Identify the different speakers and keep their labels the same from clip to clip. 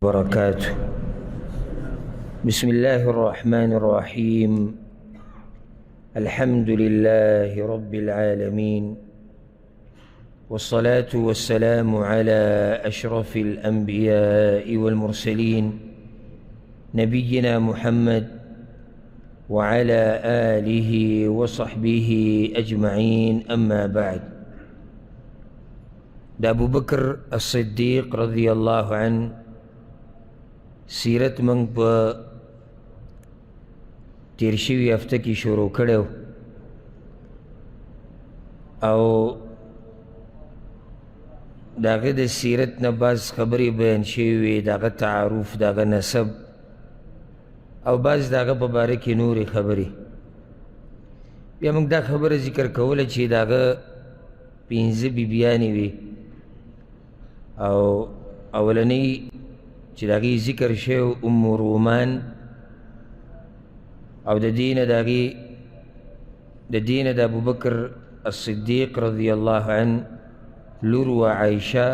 Speaker 1: وبركاته. بسم الله الرحمن الرحيم. الحمد لله رب العالمين، والصلاة والسلام على أشرف الأنبياء والمرسلين نبينا محمد وعلى آله وصحبه أجمعين. أما بعد، دا أبو بكر الصديق رضي الله عنه سیرت منگ پا تیر شوی هفته کی شروع کړو او داغه د سیرت نه باز خبرې بیان شوی، داغه تعارف، داغه نسب او باز داغه په باره کې نورې خبرې. بیا موږ دا خبره ذکر کوله چې داغه 15 بیبیانې وي او اولنی چې داغی ذکر شو ام رومان او د دین د ابو بکر الصدیق رضی الله عنه لور و عائشہ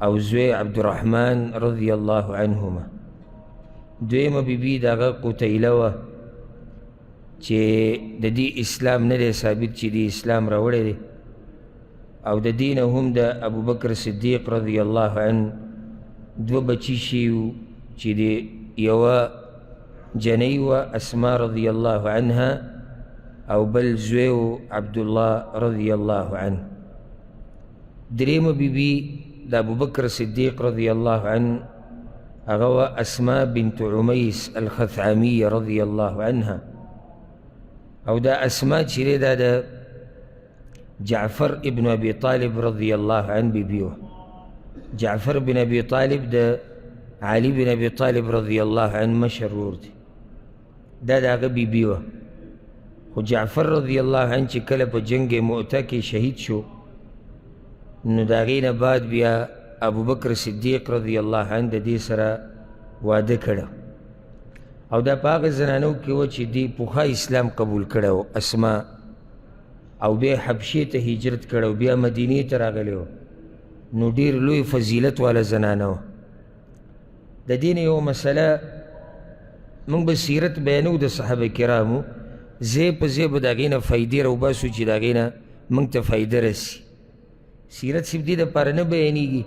Speaker 1: او زوی عبدالرحمن رضی الله عنهما. دویمه بیبی داغه قتیله وه چې د دې اسلام نه دی ثابت چې دی اسلام راوړی دی او د دین هم د ابو بکر صدیق رضی الله عنه دو بچی شیو چې دی یوه جنۍ وه اسما رضی الله عنها او بل زوی عبدالله رضی الله عنه. دریمه بیبی د ابو بکر صدیق رضی الله عنه هغه وه اسما بنت عمیس الخثعمیه رضی الله عنها او دا اسما چې دی دا د جعفر ابن ابي طالب رضی الله عنه بیبی وه. جعفر بن ابي طالب د علي بن ابي طالب رضی الله عنه مشرور دی، دا داغه بیبی وه. خو جعفر رضی الله عنه چې کله په جنگ مؤته کې شهید شو نو د هغې نه بعد بیا ابو بکر صدیق رضی الله عنه د دې سره واده کړی او دا په هغه زنانو کې وه چې دی پخوا اسلام قبول کړی و، اسما، او بیا حبشې ته هجرت کړی و، بیا مدینې ته راغلی و. نو ډیر لوی فضیلت والا زنانه وه. د دې نه یوه مسله موږ به سیرت بیانو د صحابه کرامو، ځای په ځای به د هغې نه فایدې راوباسو چې د هغې نه موږ ته فایده رسي. سیرت صرف دې دپاره نه بیانېږي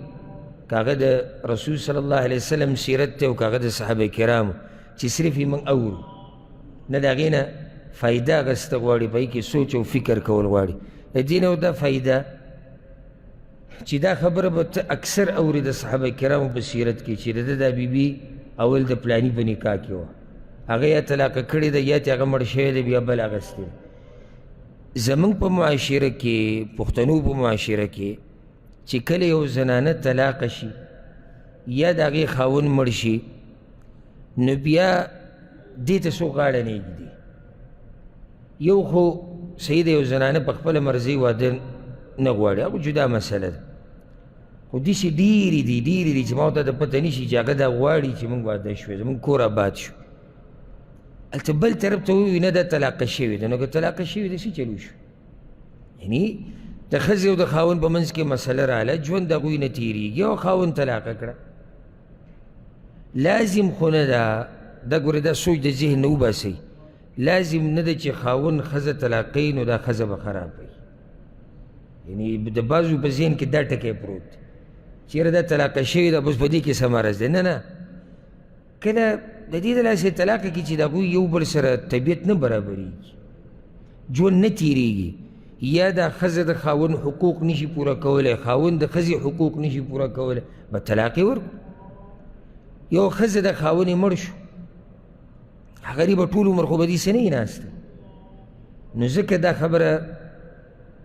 Speaker 1: که هغه د رسول صلی الله علیه وسلم سیرت دی او که هغه د صحابه کرامو چې صرف یې موږ اورو، نه د هغې نه فایده اخیسته غواړي، په هغې کې سوچ او فکر کول غواړي. د دې نه دا فایده چې دا خبره به ته اکثر اوري د صحابه کرامو په سیرت کې چې د دا بیبي اول د پلاني په نکاح کې وه، هغه یا طلاقه کړې ده یا تې هغه مړ شوی دی بیا بل اخیستی ده. زموږ په معاشره کې، پښتنو په معاشره کې چې کله یو زنانه طلاقه شي یا د هغې خاوند مړ شي نو بیا دې ته څوک غاړه نه ږدي. یو خو صحیح د یو زنانه په خپله مرضۍ واده نه غواړي، هغه جدا مسله ده، خو داسې ډېرې دي چې ما ته د پته نه شي چې هغه دا غواړي چې موږ واده شوی، زموږ کور آباد شو. هلته بل طرف ته ووایي نه دا طلاقه شوې ده، نو که طلاقه شوې ده څه چلو شو؟ یعنې د ښځې او د خاوند په منځ کې مسله راغله، ژوند د هغوی نه تېرېږي او خاوند طلاقه کړه. لازم خو نه ده، دا ګورې دا سوچ د ذهن نه وباسئ، لازم نه ده چې خاوند ښځه طلاقوي نو دا ښځه به خرابوي. یعنی د بعضو په ذهن کې دا ټکی پروت دی چېرې دا طلاقه شوې ده بس په دې کې څه مرض دی. نه، کله د دې د لاسې طلاقه کې چې د هغوی یو بل سره طبیعت نه برابرېږي، ژوند نه تېرېږي، یا دا ښځه د خاوند حقوق نشي پوره کولی، خاوند د ښځې حقوق نشي پوره کولی، به طلاق یې ورکړو. یو ښځه د خاوند یې مړ شو، هغه به ټول عمر خو به دې څه نه یې ناسته. نو ځکه دا خبره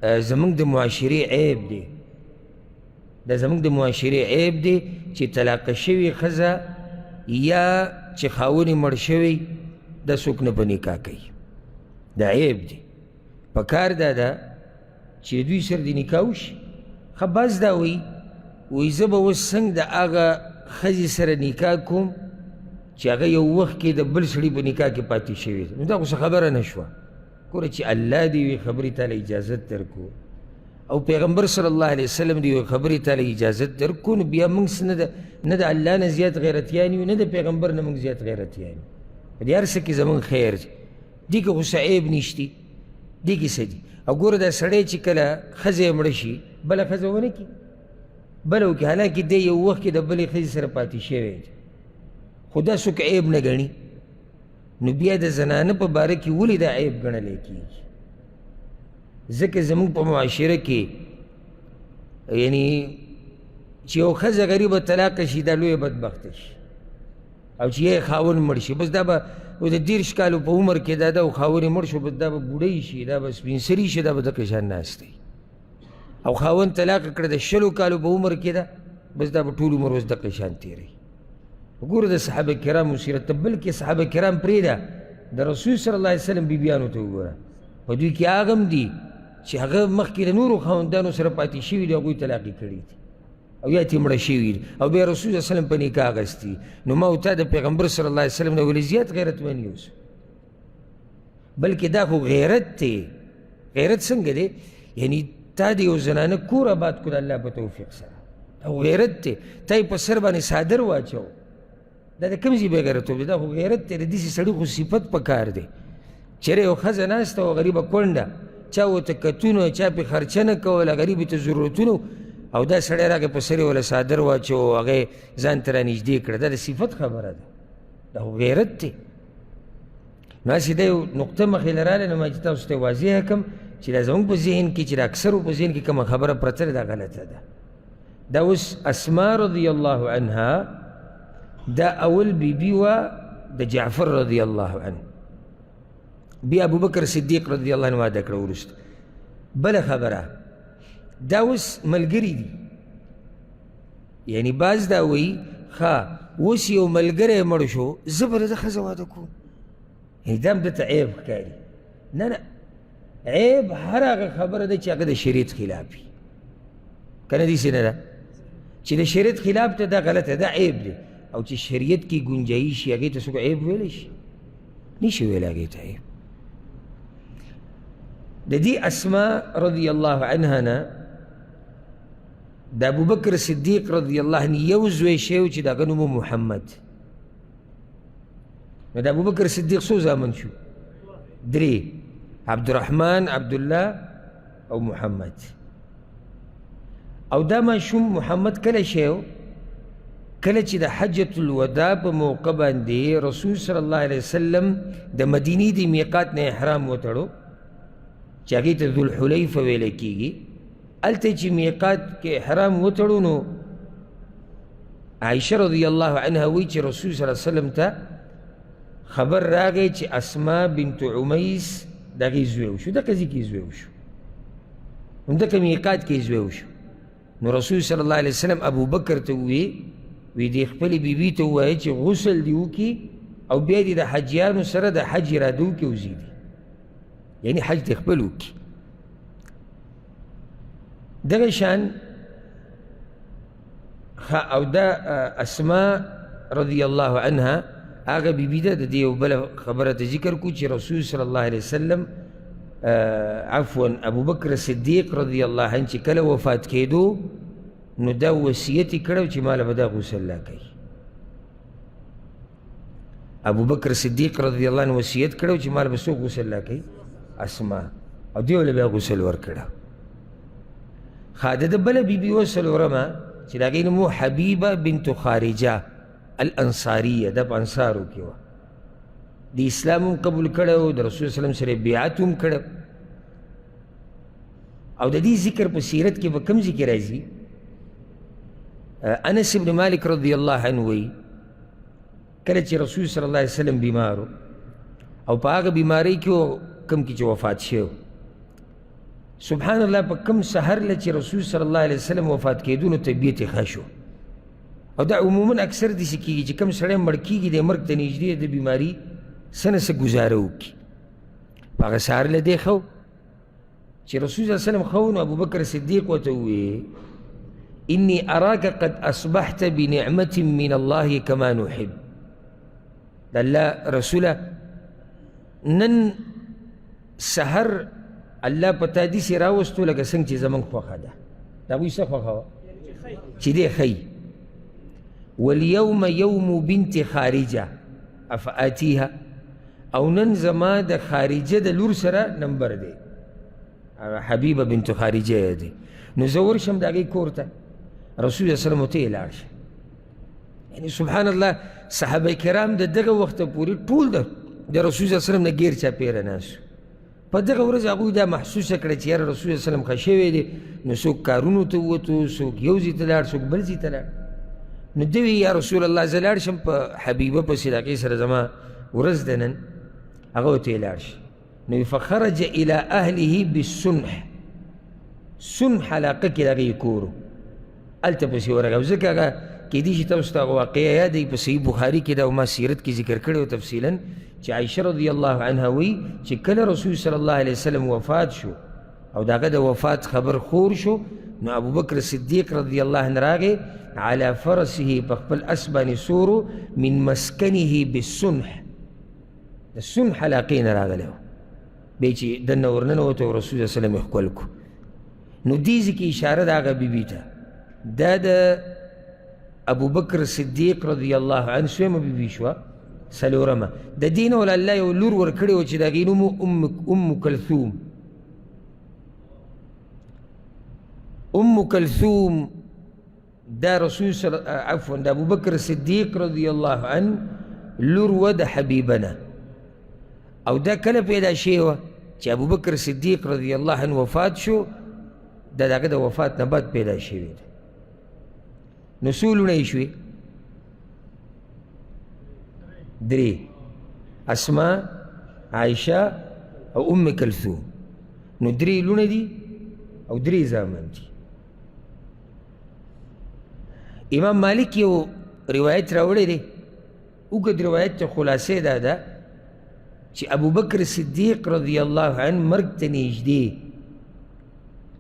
Speaker 1: زمونږ د معاشرې عیب دی، دا زمونږ د معاشرې عیب دی چې طلاقه شوې ښځه یا چې خاوند یې مړ شوی دا څوک نه په نکاح کوي، دا عیب دی. پکار دا ده چې دوی سره د نکاح وشي. ښه بعض دا وایي زه به اوس څنګه د هغه ښځې سره نکاح کوم چې هغه یو وخت کې د بل سړي په نکاح کې پاتې شوې ده. نو دا خو څه خبره نه شوه. ګوره چې الله دې وي خبرې تاله اجازت درکو او پیغمبر صلی الله علیه وسلم دی خبرې تعالی اجازت درکو نو بیا موږ نه د الله نه زیات غیرتیان یو نه د پیغمبر نه موږ زیات غیرتیان یو په دې هر څه کې زموږ خیر دی دې کې خو څه عیب نشتی دې کې څه دي او ګوره دا سړی چې کله ښځه یې مړه شي بله ښځه ونه کړي بله وکړي حالانکې دی یو وخت کې د بلې ښځې سره پاتې شوی دی خو دا څوک عیب نه ګڼي نو بیا د زنانه په باره کې ولې دا عیب ګڼلی کېږي ځکه زموږ په معاشره کې یعنی چې یو ښځه غریبه طلاقه شي دا لویه بدبخته شي او چې یې خاوند مړ شي بس دا به د 30 کالو په عمر کې دا او خاوند یې مړ شو بس دا به بوډۍ شي دا به سپین سري شي دا به دقه شان ناست دی او خاوند طلاقه کړه د 20 کالو په عمر کې ده بس دا به ټول عمر اوس دقه شان تېروي وګوره د صحابه کرامو سیرت ته بلکې صحابه کرام پرېږده د رسول صلی الله علیه وسلم بیبیانو ته وګوره په دوی کې هغه هم دي چې هغه مخکې له نورو خاوندانو سره پاتې شوي دي هغوی طلاقې کړي دي او یا ترې مړه شوي دي او بیا رسول صلی الله علیه وسلم په نکاح اخیستي نو ما او تا د پیغمبر صلی الله علیه وسلم نه ولې زیات غیرتمن یوسو بلکې دا خو غیرت دی غیرت څنګه دی یعنی تا د یو زنانه کور آباد کړو د الله په توفیق سره او غیرت دی تا یې په سر باندې صادر واچو دا د کوم ځای بې غیرتوب دی دا خو غیرت دی د داسې سړي خو صفت پکار دی چېرې یو ښځه ناسته وه غریبه کونډه چا ورته کتونه چا پې خرچه نه کوله غریبې ته ضرورتونه او دا سړی راغی په سر یې وله صادر واچو هغه یې ځان ته رانږدې کړه دا د صفت خبره ده دا خو غیرت دی نو هسې دا یو نقطه مخې له راغله نو ما چې تاسو ته واضح کړم چې دا زموږ په ذهن کې چې د اکثرو په ذهن کې کومه خبره پرته ده دا غلطه ده دا اوس اسما رضی الله عنها دا اول بیبي وه د جعفر رضی الله عنه بیا ابوبکر صدیق رضی الله عنه واده کړه وروسته بله خبره دا اوس ملګري دي یعنی بعض دا وایي ښه اوس یو ملګری مړ شو زه به د ښځه واده کوم یعنی دا هم دته عیب ښکاري نه نه عیب هر هغه خبره ده چې هغه د شریعت خلاف وي که نه داسې نه ده چې د شریعت خلاف ته دا غلطه ده عیب دی او چې شریعت کې گنجایش شي هغې ته څوک عیب ویلی شي نشي ویلی هغې ته عیب د دې اسما رضی الله عنها نه د ابوبکر صدیق رضی الله عنه یو زوی شی و چې د هغه نوم محمد نو د ابوبکر صدیق څو زامن شو 3 عبدالرحمن عبدالله او محمد او دا ماشوم محمد کله شی کله چې د حجة الوداع په موقع باندې رسول صلی الله علیه وسلم د مدینې د میقات نه احرام وتړو چې هغې ته ذوالحلیفه ویلی کېږي هلته چې میقات کې احرام وتړو نو عایشه رضی الله عنها وایي چې رسول صلی الله علیه وسلم ته خبر راغی چې اسما بنت عمیس د هغې زوی وشو دغه ځای کې زوی وشو همدغه میقات کې زوی وشو نو رسول صلی الله علیه وسلم ابوبکر ته وویې وی دې خپلې بیبي ته ووایه چې غسل دې وکړي او بیا دې د حجیانو سره د حج اراده وکړي وزیدي یعنی حج دې خپل وکړي دغه شان او دا اسما رضی الله عنها هغه بیبي ده د دې یو بله خبره ته ذکر کړو چې رسول صلی الله علیه وسلم عفوا ابوبکر صدیق رضی الله عنه چې کله وفات کېدو نو دا وصیت یې کړی چې ماله به دا غسل لا کوي ابوبکر صدیق رضی الله عنه وصیت کړی چې ماله به څوک غسل لا کوي اسما او دې ولې بیا غسل ورکړه ښه د ده بله بیبي وه څلورمه چې د هغې نوم و حبیبه بنت خارجه الانصاریه دا په انصارو کې وه د اسلام هم قبول کړی و د رسول وسلم سره بیعت هم کړی او د دې ذکر په سیرت کې به کوم ځای کې راځي انس ابن مالک رضی الله عنه وی کله چې رسول صلی الله علیه وسلم بیمارو او په هغه بیمارۍ کې کوم کې چې وفات شو سبحان الله په کوم سحر له چې رسول صلی الله علیه وسلم وفات کېدو نو طبیعت یې ښه شو او دا عموما اکثر داسې کېږي چې کوم سړی مړ کېږي د مرګ ته نږدې د بیماري څه نه څه ګزاره وکړي په هغه سحر له دې ښه چې رسول صلی الله علیه وسلم ښه نو ابوبکر صدیق ورته وویې إني أراك قد أصبحت بنعمة من الله كما نحب الله رسوله نن سهر الله په تا داسې راوستو لکه څنګه چې زموږ خوښه ده. د هغوی څه خوښه وه چې دی ښیي. والیوم یوم بنت خارجه افآتیها، او نن زما د خارجه د لور سره نمبر دی، حبیبه بنت خارجه دی. نو زه ورشم د هغې کور ته، رسول الله صلی الله علیه وسلم ته یې لاړ شه. یعنې سبحان الله صحابه کرام د دغه وخته پورې ټول د رسول الله صلی الله علیه وسلم نه ګیر چاپېره ناست. په دغه ورځ هغوی دا محسوسه کړه چې یاره رسول الله صلی الله علیه وسلم ښه شوی دی. نو څوک کارونو ته ووتو، څوک یو ځای ته لاړ، څوک بل ځای ته لاړ. نو ده وی یا رسول الله زه لاړ شم په حبیبه پسې د هغې سره زما ورځ ده نن، هغه ورته یې لاړ شه. نو فخرج الى اهله بالسنح، سنح علاقه کې د هغې کور و، هلته پسې ورغی. ځکه هغه کیدای شي تاسو ته هغه واقعه یاد وي، په صحیح بخاري کې دا ما سیرت کې ذکر کړی و تفصیلا، چې عایشه رضی الله عنها وی چې کله رسول صلی الله علیه وسلم وفات شو او د هغه د وفات خبر خور شو، نو ابوبکر صدیق رضی الله عنه راغی على فرسه په خپل اس باندې سورو من مسکنه بالسنح، د سنح علاقې نه راغلی و. بیا چې دننه ورننوته او رسول صلی الله علیه وسلم یې ښکل کړو. نو دې ځای کې اشاره د هغه بیبي ته، دا د ابوبکر صدیق رضی الله عنه سویمه بیبي شوه، څلورمه. د دې نه ول الله یو لور ورکړې وه چې د هغې نوم ام کلثوم. ام کلثوم دا رسول عفوا د ابوبکر صدیق رضی الله عنه لور وه د حبیبه نه. او دا کله پیدا شوې وه چې ابوبکر صدیق رضی الله عنه وفات شو، دا د هغه د وفات نه بعد پیدا شوې ده. نو څو لوڼې یې شوې؟ درې، اسماء، عایشه او ام کلثوم. نو درې لوڼې دي او درې زامن دي. امام مالک یو روایت راوړی دی، اوږد روایت ته خلاصې دا ده چې ابوبکر صدیق رضی الله عنه مرګ ته نږدې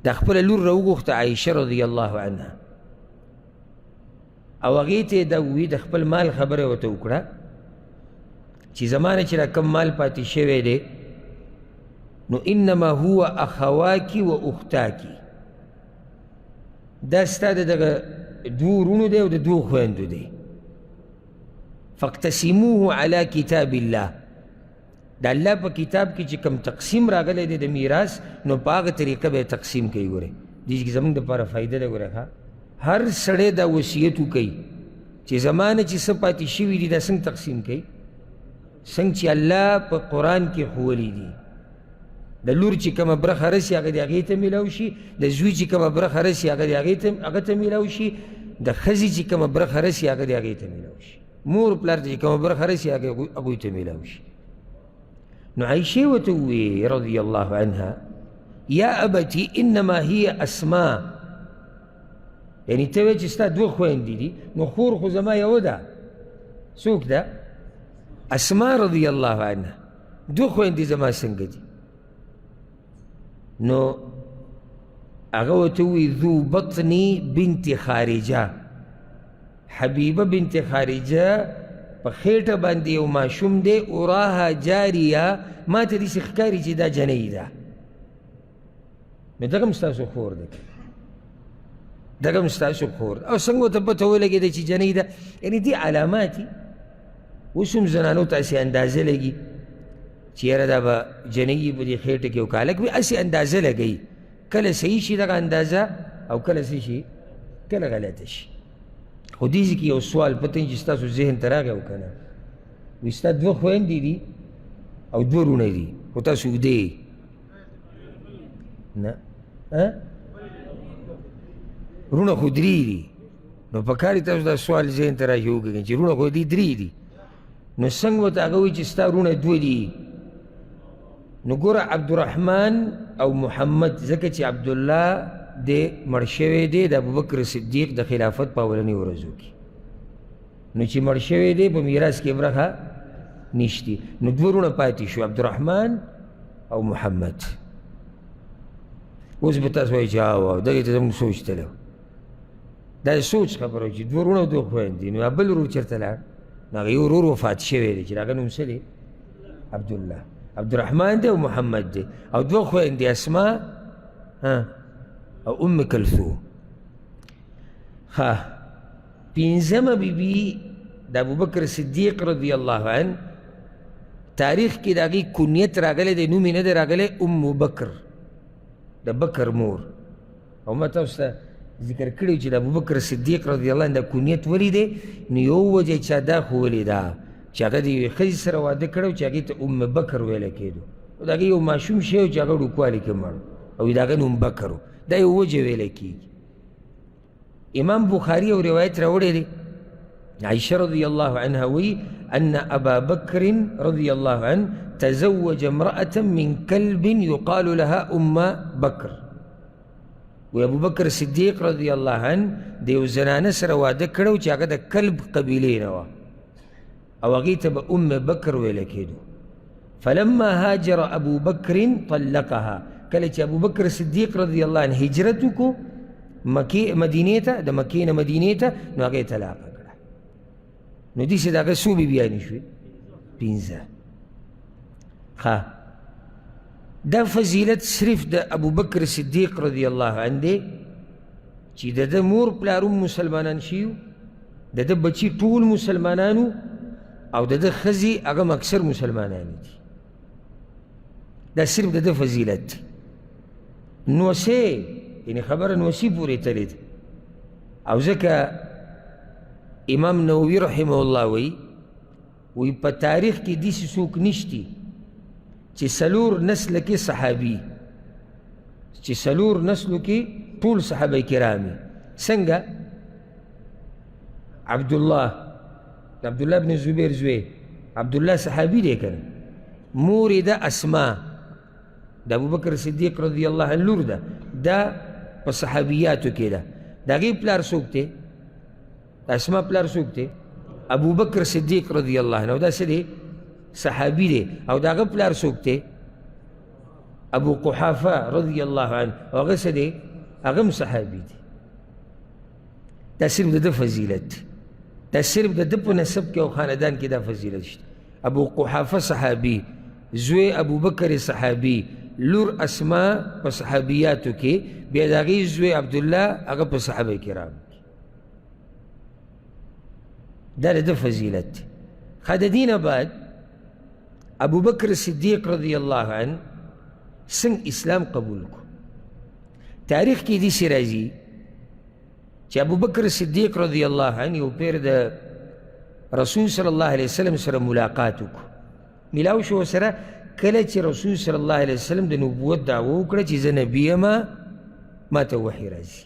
Speaker 1: د خپله لور راوغوښته عایشه رضی الله عنها، او هغې ته یې دا ووي د خپل مال خبره ورته وکړه چې زما نه چې را کم مال پاتې شوی دی نو انما هو اخواکی و اختاکی، دا ستا د دغه دوو وروڼو دی او د دوو خویندو دی. فاقتسموه علی کتاب الله، د الله په کتاب کې چې کوم تقسیم راغلی دی د میراث، نو په هغه طریقه به یې تقسیم کوي. ګورئ دې کې زموږ دپاره فایده ده. ګوره هر سړی دا وصیت وکوي چې زما نه چې څه پاتې شوي دي دا څنګه تقسیم کوي، څنګه چې الله په قرآن کې ښوولي دي. د لور چې کومه برخه رسي هغه د هغې ته میلاو شي، د زوی چې کومه برخه رسي هغه د هغه ته میلاو شي، د ښځې چې کومه برخه رسي هغه د هغې ته میلاو شي، مور پلار ته چې کومه برخه رسي هغوی ته میلاو شي. نو عایشې ورته وویې رضی الله عنها یا ابتي انما هي اسماء، یعنې ته وایې چې ستا دوه خویندې دي، نو خور خو زما یوه ده. څوک ده؟ اسماء رضی الله عنها. دوه خویندې زما څنګه دي؟ نو هغه ورته ووایي ذو بطني بنت خارجه، حبیبه بنت خارجه په خېټه باندې یو ماشوم دی، اراها جاریه، ما ته داسې ښکاري چې دا جنۍ ده. نو دغه هم ستاسو خور ده، دغه هم ستاسو خور ده. او څنګه ورته پته ولګېده چې جنۍ ده؟ یعنې دې علامات دي. اوس هم زنانو ته هسې اندازه لګي چې یاره دا به جنۍ یي په دې خېټه کې او که هلک وي، هسې اندازه لګوي. کله صحیح شي دغه اندازه او کله څه شي، کله غلطه شي. خو دې کې یو سوال پته چې ستاسو ذهن ته راغی او که نه، وایي ستا دوه خویندې دي او دوه وروڼه دي، خو تاسو اوږده یې نه، وروڼه خو درې دي. نو په کار یې تاسو دا سوال ذهن ته راشي وکړئ چې وروڼه خو دي درې دي، نو څنګه ورته هغه وایي چې ستا وروڼه دوه دي؟ نو ګوره عبدالرحمن او محمد، ځکه چې عبدالله د مړ شوی دی د ابوبکر صدیق د خلافت په اولنۍ ورځو کې، نو چې مړ شوی دی په میراث کې برخه نشتی، نو دوه وروڼه پاتې شو عبدالرحمن او محمد. اوس به تاسو وایئ چې واو دغې ته زموږ سوچ تللی، دا د سوچ خبره وه چې دوه وروڼه او دوه خویندې. نو بل ورور چېرته لاړ؟ نو هغه یو ورور وفات شوی دی چې د هغه نوم څه دی؟ عبدالله. عبدالرحمن دی او محمد دی او دوه خویندې اسماء او ام کلثوم. پنځمه بیبي د ابوبکر صدیق رضی الله عنه تاریخ کې د هغې کنیت راغلی دی، نوم یې نه دی راغلی ام بکر، د بکر مور. او ما تاسو ته ذکر کړی چې د ابوبکر صدیق رضی الله عنه د کنیت ولې دی، نو یو وجه چا دا ښوولې ده چې هغه د یوې ښځې سره واده کړی چې هغې ته ام بکر ویلی کېدو، او د هغې یو ماشوم شی و چې هغه ډوکوالي کې مړ او د هغه نوم بکر و. دا یو وجه ویلی کېږي. امام بخاري یو روایت راوړی دی، عائشة رضي الله عنها وي أن أبا بكر رضي الله عنه تزوج امرأة من كلب يقال لها أم بكر. وأبو بكر الصديق رضي الله عنه ديو زنانه سره واده کړو چې هغه د کلب قبیلې نه وه او هغې ته به ام بکر ویلی کېدو. فلما هاجر أبو بكر طلقها، کله چې ابو بکر صدیق رضی الله عنه هجرت وکړو مدینې ته، د مکې نه مدینې ته، نو هغې طلاق کړه. نو داسې د هغه څو بیبیانې شوې؟ 15. دا فضیلت صرف د ابو بکر صدیق رضی الله عنه دی چې د ده مور پلار هم مسلمانان شي، د ده بچي ټول مسلمانانو، او د ده ښځې هغه هم اکثر مسلمانانې دي. دا صرف د ده فضیلت دی. نوسې یعنې خبره نوسي پورې تلې ده. او ځکه امام نووي رحمه الله وی په تاریخ کې داسې څوک نشتی چې څلور نسله کې صحابي، چې څلور نسلو کې ټول صحابه کرامي. څنګه؟ عبدالله بن زبیر زوی عبدالله صحابي دی که نه، مور یې ده اسماء د ابوبکر صدیق رضی الله عنه لور ده، دا په صحابیاتو کې ده. د هغې پلار څوک دی؟ د اسماء پلار څوک دی؟ ابوبکر صدیق رضی الله عنه، او دا څه دی؟ صحابي دی. او د هغه پلار څوک دی؟ ابو قحافه رضی الله عنه، او هغه څه دی؟ هغه هم صحابي دی. دا صرف د ده فضیلت دی، دا صرف د ده په نسب کې او خاندان کې دا فضیلت شته. ابو قحافه صحابي، زوی ابوبکر صحابي، لور اسماء په صحابیاتو کې، بیا د هغې زوی عبدالله هغه په صحابه کرام کې. دا د ده فضیلت دی. د دې نه بعد ابوبکر صدیق رضی الله عنه څنګه اسلام قبول کو؟ تاریخ کې داسې راځي چې ابوبکر صدیق رضی الله عنه یو پیر د رسول صلی الله علیه وسلم سره ملاقات وکړو، ملاو شو سره. کله چې رسول صلی الله علیه وسلم د نبوت دعوه وکړه چې زه نبي یمه، ما ته وحي راځي.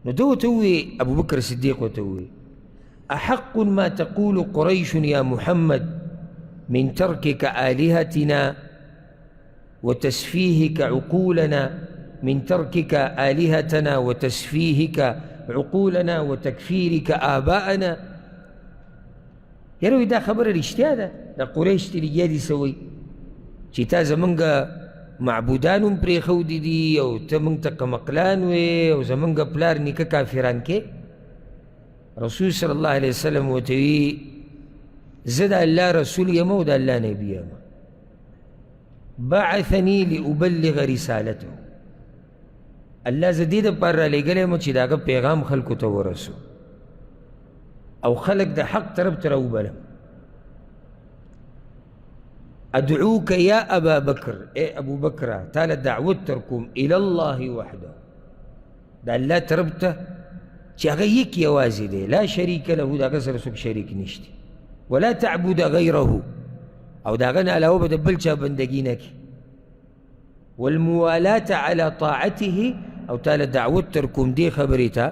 Speaker 1: نو ده ورته ووایي، ابوبکر صدیق ورته ووایي: احق ما تقول قريش يا محمد من تركك آلهتنا وتسفيهك عقولنا، من تركك آلهتنا وتسفيهك عقولنا وتكفيرك آباءنا. یاره دا خبره رښتیا ده، د قریش ترې دي سوی چې تا زمونږ معبودان هم پرېښودي دي او ته مونږ ته قمقلان وې او زمونږ پلار نیکه کافران کې. رسول صلی الله علیه وسلم ورته وي: زه د الله رسول یم او د الله نبي یم، بعثني لأبلغ رسالته. الله زه دې دپاره رالیږلی یم چې د هغه پیغام خلکو ته ورسو او خلق د حق طرف ته راوبلم. ادعوك يا ابا بكر، اے ابو بکر تعالی دعوت ترکوم الى الله وحده، د الله طرف ته چې هغه یک یوازې دی، لا شریک له، د هغه سره څوک شریک نشته، ولا تعبد غیره، او د هغه نه علاوه به د بل چا بندګي نه کړي، والموالاة على طاعته، او تعالی دعوت ترکوم دې خبرې ته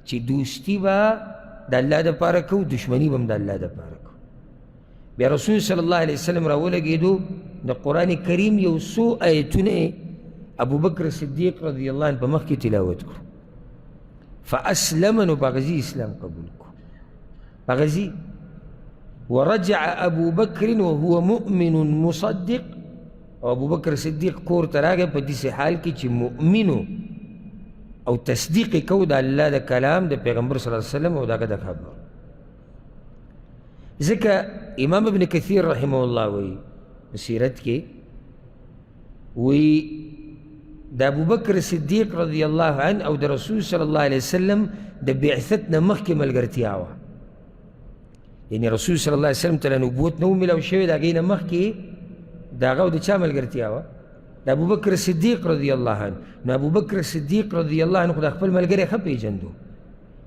Speaker 1: چې دوستي به د الله دپاره کوو، دشمني به هم د الله دپاره کوو. بیا رسول صلی الله علیه وسلم راولګېدو، د قرآن کریم یو څو آیتونه ابوبکر صدیق رضی الله عنه په مخ کې تلاوت کړو. فاسلم، نو باغزي اسلام قبول کړو، باغزي. ورجع ابو بکر وهو مؤمن مصدق، او ابوبکر صدیق کور ته راغی په داسې حال کې چې مؤمنو او تصدیق یې کو د الله د کلام، د پیغمبر صلی الله علیه وسلم او د هغه د خبرو. ځکه امام ابن کثیر رحمه الله وایي سیرت کې وی د ابوبکر صدیق رضی الله عنه او د رسول صلی الله علیه وسلم د بعثت نه مخکې ملګرتیا وه. یعنی رسول صلی الله علیه وسلم ته نبوت نه و میلاو شوی، د هغې نه مخکې د هغه او د چا ملګرتیا وه؟ د ابوبکر صدیق رضی الله عنه. نو ابوبکر صدیق رضی الله عنه خو د خپل ملګری ښه پیژندو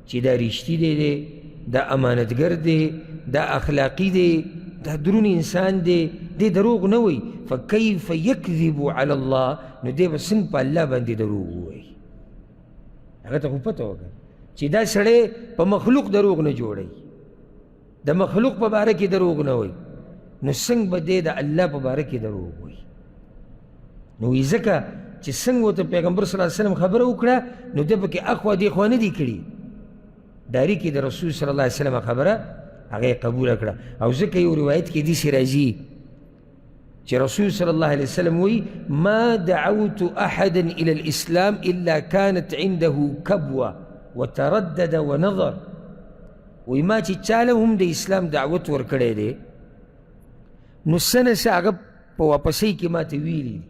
Speaker 1: چې دا رښتي دی، دا امانتګر دی، دا اخلاقي دی، دا درون انسان دی، دی دروغ نه وی. فکیف یکذب علی الله، نو دی به څنګه په الله باندې دروغ ووایي؟ هغه ته خو پته وکړه چې دا سړی په مخلوق دروغ نه جوړوي، د مخلوق په باره کې دروغ نه وایي، نو څنګه به دی د الله په باره کې دروغ وایي؟ نو وی ځکه چې څنګه ورته پیغمبر صلی الله علیه وسلم خبره وکړه، نو ده پکې اخوا دېخوا نه دي کړي، داري کې د رسول صلی الله علیه وسلم خبره هغه یې قبوله کړه. او ځکه یو روایت کې داسې راځي چې رسول صلی الله علیه وسلم وی ما دعوت احدا الى الاسلام الا كانت عنده كبوه وتردد ونظر. وی ما چې چاله هم د اسلام دعوت ورکړی دی، نو څه نه څه هغه په واپسۍ کې ما ته ویلي دي.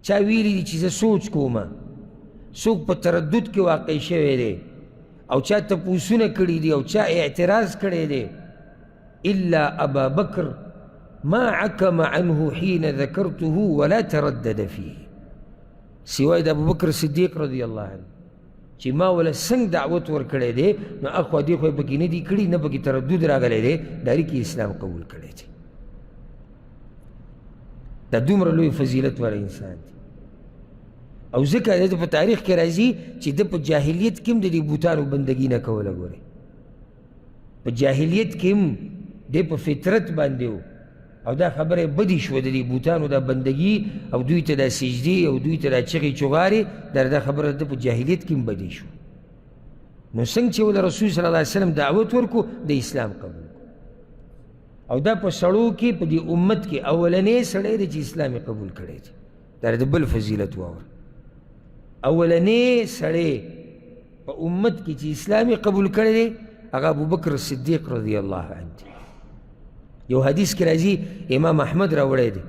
Speaker 1: چا ویلي دي چې زه سوچ کومه، څوک په تردد کې واقع شوی دی، او چا تپوسونه کړي دي، او چا اعتراض کړی دی. الا ابا بکر ما عکم عنه حین ذکرته ولا تردد فيه، سوای د ابوبکر صدیق رضی الله عنه چې ما ولا څنګه دعوت ورکړی دی، نو اخوا دېخوا یې پکې نه دي کړي، نه پکې تردد راغلی دی، ډایرکټ کې اسلام قبول کړی دی. دا دومره لوی فضیلت والا انسان دی. او ځکه د په تاریخ کې راځي چې د په جاهلیت کې هم د دې بوتانو بندګي نه کوله. ګورئ په جاهلیت کې هم د په فطرت باندې و، او دا خبره بدی شوه د دې بوتانو دا بندګي، او دوی ته دا سجدې، او دوی ته دا چغې چغارې، دا خبره د په جاهلیت کې هم بدی شو. نو څنګه چې ول رسول صلی الله علیه وسلم دعوت ورکو، د اسلام قبول کو. او دا په سړو کې په دې امت کې اولنې سړی دی چې اسلام یې قبول کړی دی. دا د بل فضیلت واوره، اولنې سړی په امت کې چې اسلام یې قبول کړی دی هغه ابوبکر صدیق رضی الله عنه دی. یو حدیث کې راځي امام احمد راوړی دی،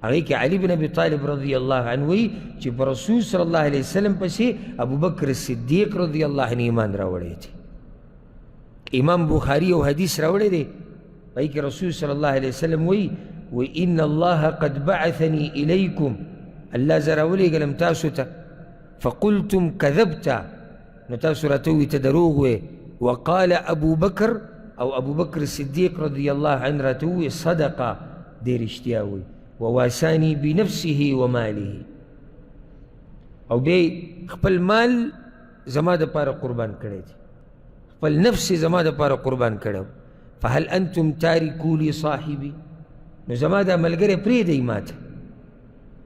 Speaker 1: هغې کې علي بن ابي طالب رضی الله عنه وی چې په رسول صلی الله علیه وسلم پسې ابوبکر صدیق رضی الله عنه ایمان راوړی دی. امام بخاري یو حدیث راوړی دی، هغې کې رسول صلی الله علیه وسلم وی ان الله قد بعثني الیکم، الله زه راولیږلم تاسو ته، فقلتم کذبت، نو تاسو راته ووایي ته دروغ وې، وقال ابو بکر، او ابو بکر صدیق رضی الله عنه راته ووایي صدقه، دی رښتیا وایي، وواسانی بنفسه وماله، او دی خپل مال زما دپاره قربان کړی دی، خپل نفس زما دپاره قربان کړی. فهل انتم تارکو لی صاحبي، نو زما دا ملګری پرېږدئ ماته.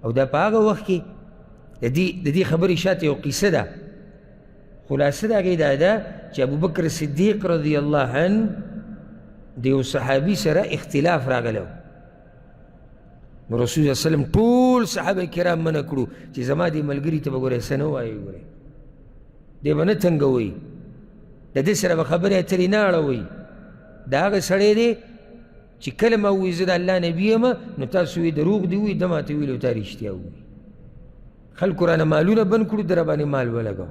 Speaker 1: او دا په هغه وخت کې د دې خبرې شاته یو قیسه ده، خلاصه د هغې دا ده چې ابوبکر صدیق رضی الله عنه د یو صحابي سره اختلاف راغلی و. نو رسول صلی الله علیه وسلم ټول صحابه کرام منع کړو چې زما دې ملګري ته به ګورئ څه نه وایئ، ګورئ دی به نه تنګوئ، د دې سره به خبرې اترې نه اړوئ. دا هغه سړی دی چې کله ما ووایي زه د الله نبي یم، نو تاسو وایي دروغ دي وایي، ده ماته ویلي تا رښتیا ووایي. خلکو رانه مالونه بند کړو، ده راباندې مال ولګو،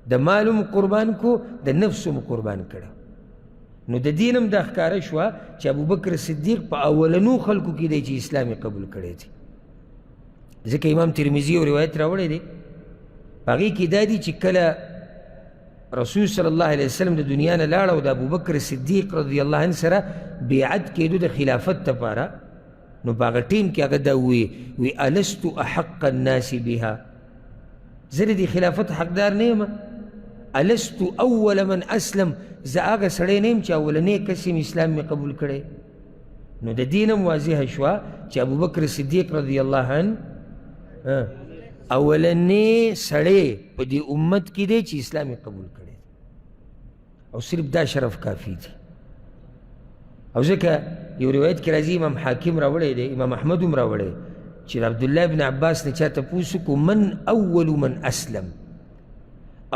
Speaker 1: د مال هم قربان کو، د نفس هم قربان کړه. نو د دین هم دا ښکاره شوه چې ابوبکر صدیق په اولنو خلکو کې دی چې اسلام یې قبول کړی دی. ځکه امام ترمذي یو روایت راوړی دی، په هغې کې دا دي چې کله رسول صلی الله علیه وسلم د دنیا نه لاړ او د ابوبکر صدیق رضی الله عنه سره بیعت کېدو د خلافت دپاره، نو په هغه ټیم کې هغه دا وی الست احق الناس بها، زه د دې خلافت حقدار نه یم، الست اول من اسلم، زه هغه سړی نه یم چې اولنی کس یم اسلام مې قبول کړی. نو د دې نه واضحه شوه چې ابوبکر صدیق رضی الله عنه اولنی سړی په دې امت کې دی چې اسلام یې قبول کړی، او صرف دا شرف کافي دی. او ځکه یو روایت کې راځي، امام حاکم راوړی دی، امام احمد هم راوړی، چې عبدالله بن عباس نه چا تپوس وکړو من اول من اسلم،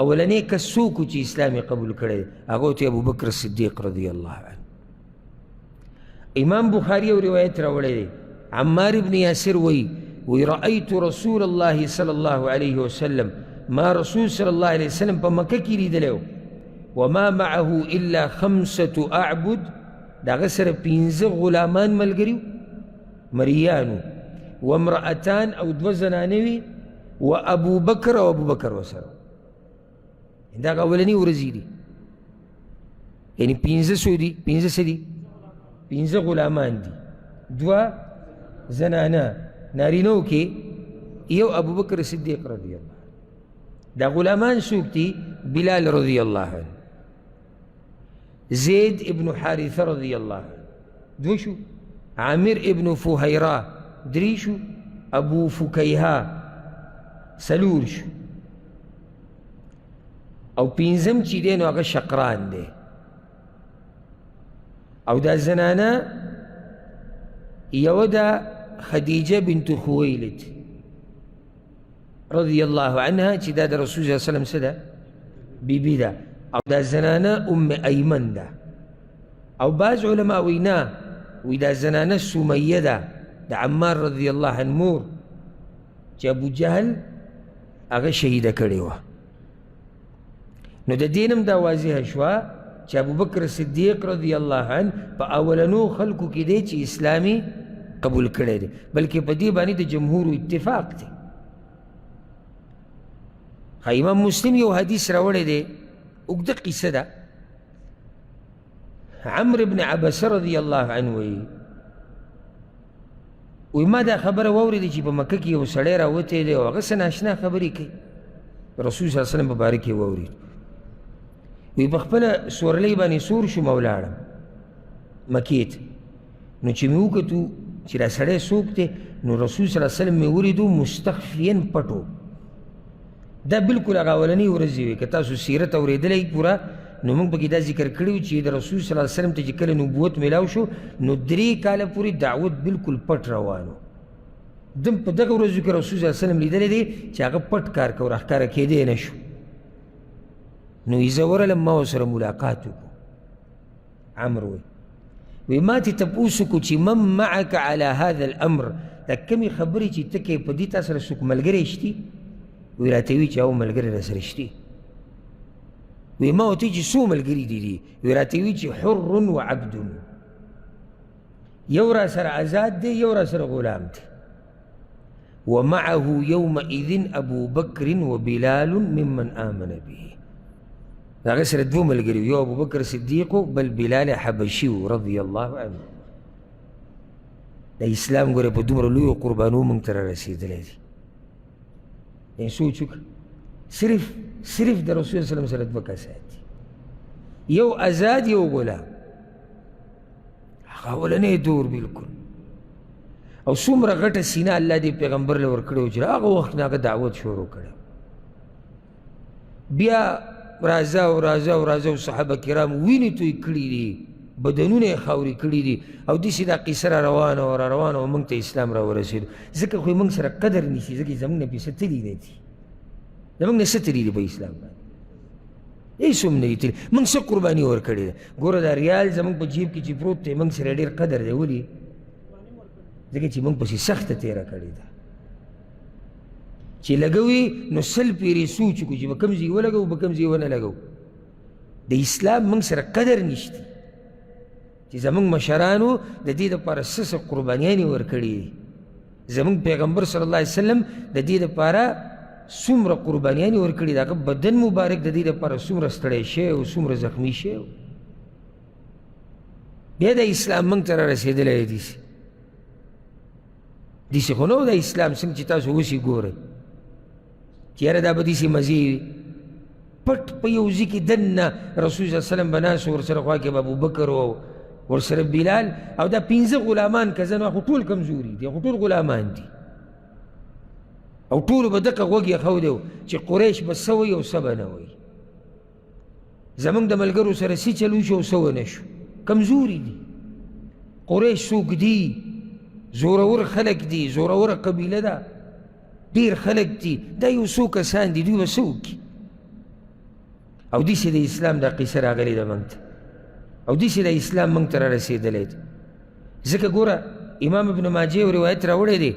Speaker 1: اولنی کس څوک چې اسلام یې قبول کړی، هغه ته ابوبکر صدیق رضی الله عنه. امام بخاری او روایت راوړی دی عمار ابن یاسر وی رأیت رسول الله صلی الله علیه وسلم ما رسول صلی الله علیه وسلم په مکه کې لیدلی وما معه الا 5 اعبد دغه سره 5 غلامان ملګري مریانو وامرأتان او 2 زنانې وي وابو بکر او ابو بکر وسره دا اولنی ورځې دي یعنی 5 څو دي 5 څه دي 5 غلامان دي 2 زنانه نارینو کې یو ابو بکر صدیق رضی الله دا غلامان څوک دي بلال رضی الله عنه زید ابن حارثه رضی الله عنه 2 شو عامر ابن فهيرة 3 شو ابو فکیها 4 شو او 5م چې دی نو هغه شقران دی او دا زنانه یو دا خدیجه بنت خویلد رضی الله عنها چې دا د رسول صلی الله علیه وسلم څه ده بیبي ده او دا زنانه ام ایمن ده او بعض علما وینا وی دا زنانه سمیه ده د عمار رضی الله عنه مور چې ابو جهل هغه شهیده کړې وه نو د دینم دا واضحه شوه چې ابو بکر صدیق رضی الله عنه په اولنو خلکو کې دی چې اسلامي قبول کړی دی بلکې په دې باندې د جمهور اتفاق دی امام مسلم یو حدیث راوړی دی اوږده قصه ده عمرو بن عبسه رضی الله عنه وی ما دا خبره واورېده چې په مکه کې یو سړی راوتی دی او هغه څه ناشنا خبرې کوي رسول صلی الله علیه وسلم په باره کې واورېد وی په خپله سورلۍ باندې سور شوم ولاړم مکې ته نو چې مې وکتو چې دا سړی څوک دی نو رسول صلی الله علیه وسلم مې ولیدو مستخفیا پټو دا بالکل هغه اولنۍ ورځې وې که تاسو سیرت اورېدلی پوره نو موږ پکې دا ذکر کړی و چې د رسول صلی الله علیه وسلم ته چې کله نبوت میلاو شو نو 3 کاله پورې دعوت بالکل پټ روان و دم په دغه ورځو کې رسول صلی الله علیه وسلم لیدلی دی چې هغه پټ کار کوي راښکاره کېدی نه شو نو زه ورغلم ما ورسره ملاقات وکړو عمرو وی ما ته تپوس وکړو چې من معک علی هذا الامر دا کمې خبرې چې ته کوې په دې تا سره څوک ملګری شتي وی راته وي چې او ملګری راسره شتي وی ما ورته چې څو ملګري دي وی راته وي چې حر و عبد یو راسره آزاد دی یو راسره غلام دی ومعه يومئذ ابو بکر وبلال ممن آمن به هغه سره 2 ملګري یو ابو بکر صدیق بل بلال حبشي رضی الله عنه د اسلام ګوره په دومره لویو قربانو موږ ته رارسېدلی دي یعنې سوچ وکړه صرف د رسول صلی الله علیه وسلم سره 2 کسان دي یو آزاد یو غلام هغه اولنی دور بالکل او څومره غټه سینه الله دې پیغمبر له ورکړې و چې هغه وخت نه هغه دعوت شروع کړی بیا راځه او صحابه کرام وینې توی کړي دي بدنونه یې خاورې کړي دي او داسې دا قصه را روانه او موږ ته اسلام را ورسېدو ځکه خو موږ سره قدر نیسي ځکه زموږ نه پیسه تلي نه دي زموږ نه څه تلي دي په اسلام باندې هېڅ هم نه دي تلي موږ څه قرباني ورکړې ده ګوره دا ریال زموږ په جیب کې چې پروت دی موږ سره ډېر قدر دی ولې ځکه چې موږ پسې سخته تېره کړې ده چې لګوي نو 100 پیرې سوچ وکړو چې به کوم ځای ولګوو به کوم ځای ونه لګوو د اسلام موږ سره قدر نشته چې زموږ مشرانو د دې دپاره څه قربانیانې ورکړي دي زموږ پیغمبر صلی الله علیه وسلم د دې دپاره څومره قربانیانې ورکړي د هغه بدن مبارک د دې دپاره څومره ستړی شوی او څومره زخمي شوی بیا د اسلام موږ ته رارسېدلی دی داسې خو نه و د اسلام څنګه چې تاسو اوس یې ګورئ چې یاره دا به داسې مزې وي پټ په یو ځای کې دننه رسول صلی الله علیه وسلم به ناست و ورسره خوا کې به ابوبکر و ورسره بلال او دا 15 غلامان که زه نو خو ټول کمزوري دي خو ټول غلامان دي او ټولو به دقه غوږ یې ښودی چې قریش به څه وایي او څه به نه وایي زموږ د ملګرو سره څه چل وشو او څه ونه شو کمزوري دي قریش څوک دي زورور خلک دي زوروره قبیله ده ډېر خلک دي دا یو څو کسان دي دوی به څه وکړي او داسې د اسلام دا قصه راغلې ده موږ ته او داسې د اسلام موږ ته رارسېدلی ده ځکه ګوره امام ابن ماجه یو روایت راوړی دی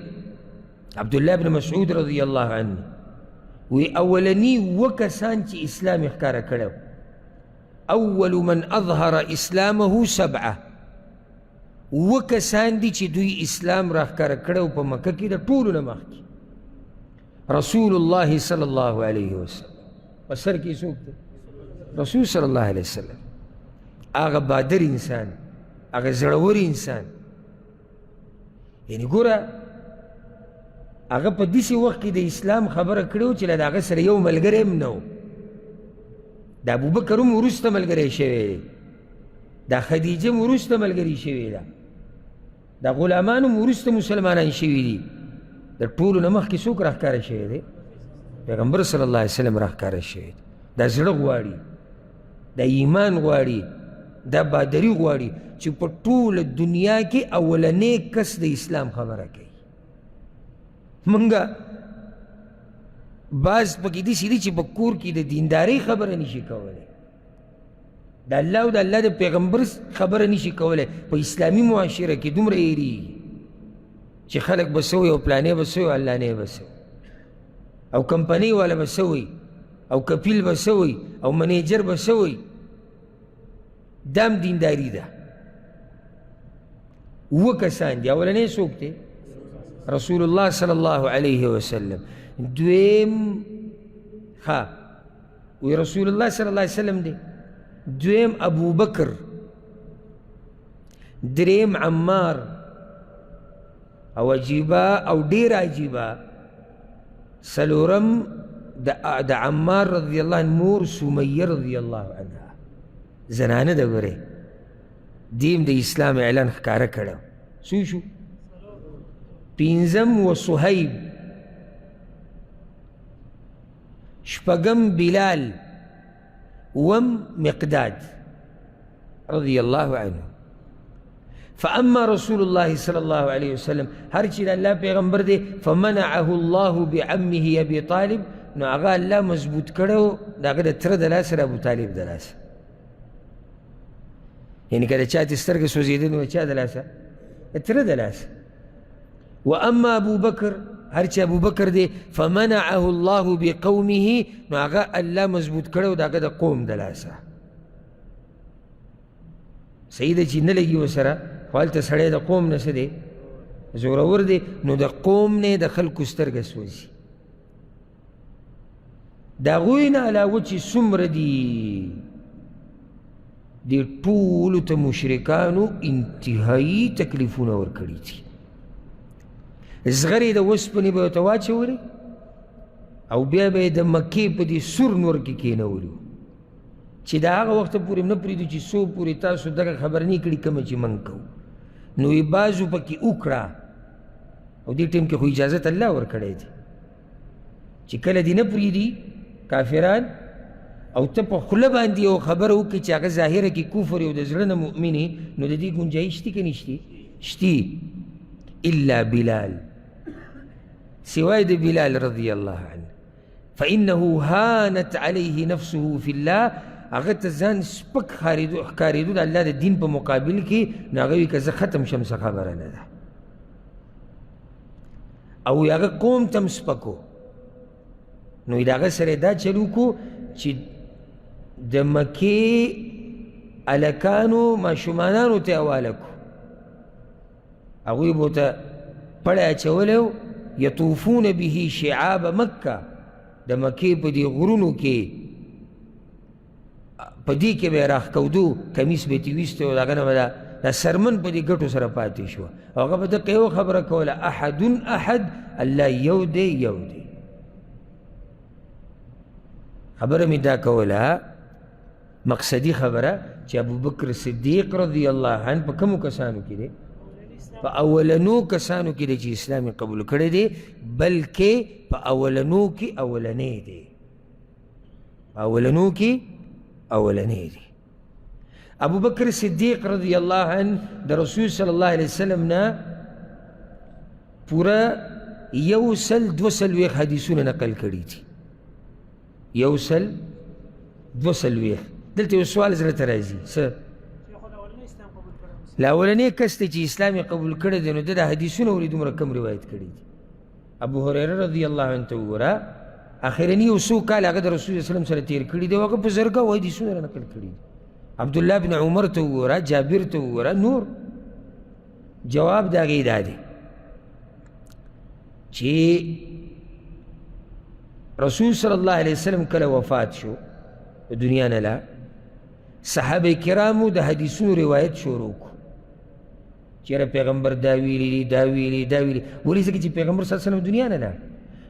Speaker 1: عبدالله بن مسعود رضی الله عنه وی اولني وکسان چې اسلام ښکاره کړی اول من اظهر اسلامه 7 وکسان دي چې دوی اسلام را ښکاره کړی په مکه کې د ټولو نه مخکې رسول الله صلی الله علیه وسلم په سر کې څوک دی رسول صلی الله علیه وسلم هغه بادر انسان هغه زړور انسان یعنی ګوره هغه په داسې وخت کې د اسلام خبره کړې وه چې له د هغه سره یو ملګری هم نه و د ابوبکر هم وروسته ملګری شوی دی دا خدیجه هم وروسته ملګري شوې ده دا غلامان هم وروسته مسلمانان شوي دي د ټولو نه مخکې څوک راښکاره شوی دی پیغمبر صلی الله علیه وسلم راښکاره شوی دی دا زړه غواړي دا ایمان غواړي دا بادري غواړي چې په ټوله دنیا کې اولنی کس د اسلام خبره کوي منګه بعض پکې داسې دي چې په کور کې د دیندارۍ خبره نشي کولی د الله او د الله د پیغمبر خبره نشي کولی په اسلامي معاشره کې دومره ایریږي چې خلک به څه وي او پلانې به څه وي او علانې به څه وي او کمپنۍ والا به څه وي او کپیل به څه وي او منیجر به څه وي دا هم دینداري ده اووه کسان دي اولنی څوک دی رسول الله صلی الله علیه وسلم دویم وی رسول الله صلی الله علیه وسلم دی دویم ابو بکر دریم عمار او عجیبه او ډیر عجیبه سلورم د عمار رضی الله عنه مور سمیه رضی الله عنها زنانه ده ګورې دیم د اسلام اعلان ښکاره کړی څو شو پنځم و صهیب شپږم بلال وم مقداد رضي الله عنه فأما رسول الله صلى الله عليه وسلم هر چې الله پیغمبر دی فمنعه الله بعمه ابي طالب نو هغه الله مضبوط کړو د هغه د تره د لاسه ابو طالب د لاسه یعنی که د چا د سترګې سوځېده نو چا د لاسه د تره د لاسه واما ابو بکر هر چې ابو بکر دی فمنعه الله بقومه نو هغه الله مضبوط کړو د هغه د قوم د لاسه صحیح ده چې نه لګي ورسره خو هلته سړی د قوم نه څه دی زورور دی نو د قوم نه د خلکو سترګه سوځي د هغوی نه علاوه چې څومره دي دې ټولو ته مشرکانو انتهایي تکلیفونه ورکړي دي زغرې د اوسپنې به ورته واچولې او بیا به یې د مکې په دې سور نور کې کېنولي چې د هغه وخته پورې نه پرېږدو چې څو پورې تاسو دغه خبر نه کړي کومه چې موږ کوو نو یې بعضو پکې وکړه او دې ټیم کې خو اجازت الله ورکړی دی چې کله دې نه پرېږدي کافران او ته په خوله باندې یو خبره وکړې چې هغه ظاهره کې کفر او د زړه نه مؤمن نو د دې ګنجایش شتي که نشتي شتي الا بلال سوای د بلال رضی الله عنه فإنه هانت عليه نفسه في الله هغه ته ځان سپک ښکارېدو د الله د دین په مقابل کې نو هغه وي که زه ختم شم څه خبره نه ده او هغه قوم ته هم سپکو نو د هغه سره دا چل وکړو چې د مکې هلکانو ماشومانانو ته حواله کړو هغوی به ورته پړی اچولی و یطوفون به شعاب مکه د مکې په دې غرونو کې په دې کې به یې راښکودو کمیس به یې تېویستی و د هغه نه به دا سرمن په دې ګټو سره پاتې شوه او هغه به دقه یو خبره کوله احد احد الله یو دی یو دی خبره مې دا کوله مقصدي خبره چې ابوبکر صدیق رضی الله عنه په کومو کسانو کې دی په اولنو کسانو کې دی چې اسلام قبول کړی دی بلکې په اولنو کې اولنی دی اولنو کې اولنی دی ابوبکر صدیق رضی الله عنه د رسول صلی الله علیه وسلم نه پوره 100 حدیثونه نقل کړي دي 100 دلته یو سوال زړه ته راځي څه لا اولنی کس ته چې اسلام یې قبول کړی دی نو د حدیثونه ولې دومره کم روایت کړي دي. ابو هریره رضی الله عنه ته وګوره اخرني یو څو کال هغه د رسول الله وسلم سره تیر کړي دی او هغه په زرګه حدیثونه نقل کړي دي. عبدالله بن عمر ته وګوره، جابر ته وګوره، نور. جواب د هغې دا دی چې رسول صلی الله علیه وسلم کله وفات شو د دنیا نه لا، صحابه کرامو د حدیثونو روایت شروع کړو. چېرې پیغمبر دا ویلي دي، دا ویلي، دا ویلي. ولې ځکه چې پیغمبر صلی الله علیه وسلم دنیا نه لاړ،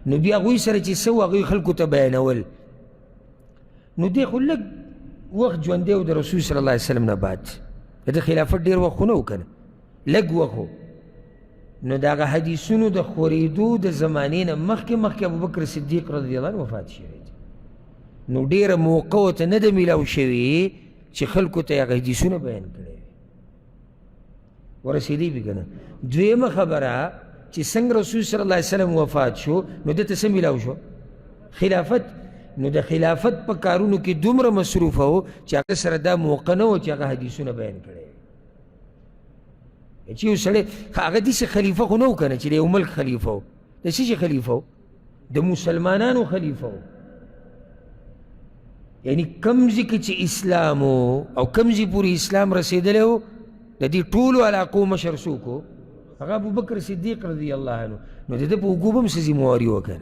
Speaker 1: نو بیا هغوی سره چې څه و هغوی خلکو ته بیانول. نو دی خو لږ وخت ژوندی و د رسول صلی الله علیه وسلم نه بعد، د خلافت ډېر وخت خو نه و که نه، لږ وخت و. نو د هغه حدیثونو د خورېدو د زمانې نه مخکې ابوبکر صدیق رضی الله عنه وفات شوی دی. نو ډېره موقع ورته نه ده میلاو شوې چې خلکو ته یې هغه حدیثونه بیان کړی وي. ورسېدی بي که نه. دویمه خبره چې څنګه رسول صلی الله علیه وسلم وفات شو نو دته څه میلاو شو؟ خلافت. نو د خلافت په کارونو کې دومره مصروفه و چې هغه سره دا موقع نه و چې هغه حدیثونه بیان کړی وي. چې یو سړی هغه داسې خلیفه خو نه و که نه چې د یو ملک خلیفه و، د څه شي خلیفه و؟ د مسلمانانو خلیفه و. یعنی کم ځای کې چې اسلام و او کم ځای پورې اسلام رسېدلی و د دې ټولو علاقو مشر څوک و؟ هغه ابوبکر صدیق رضی الله عنه. نو د ده په اوږو به هم څه ذمواري وکړه.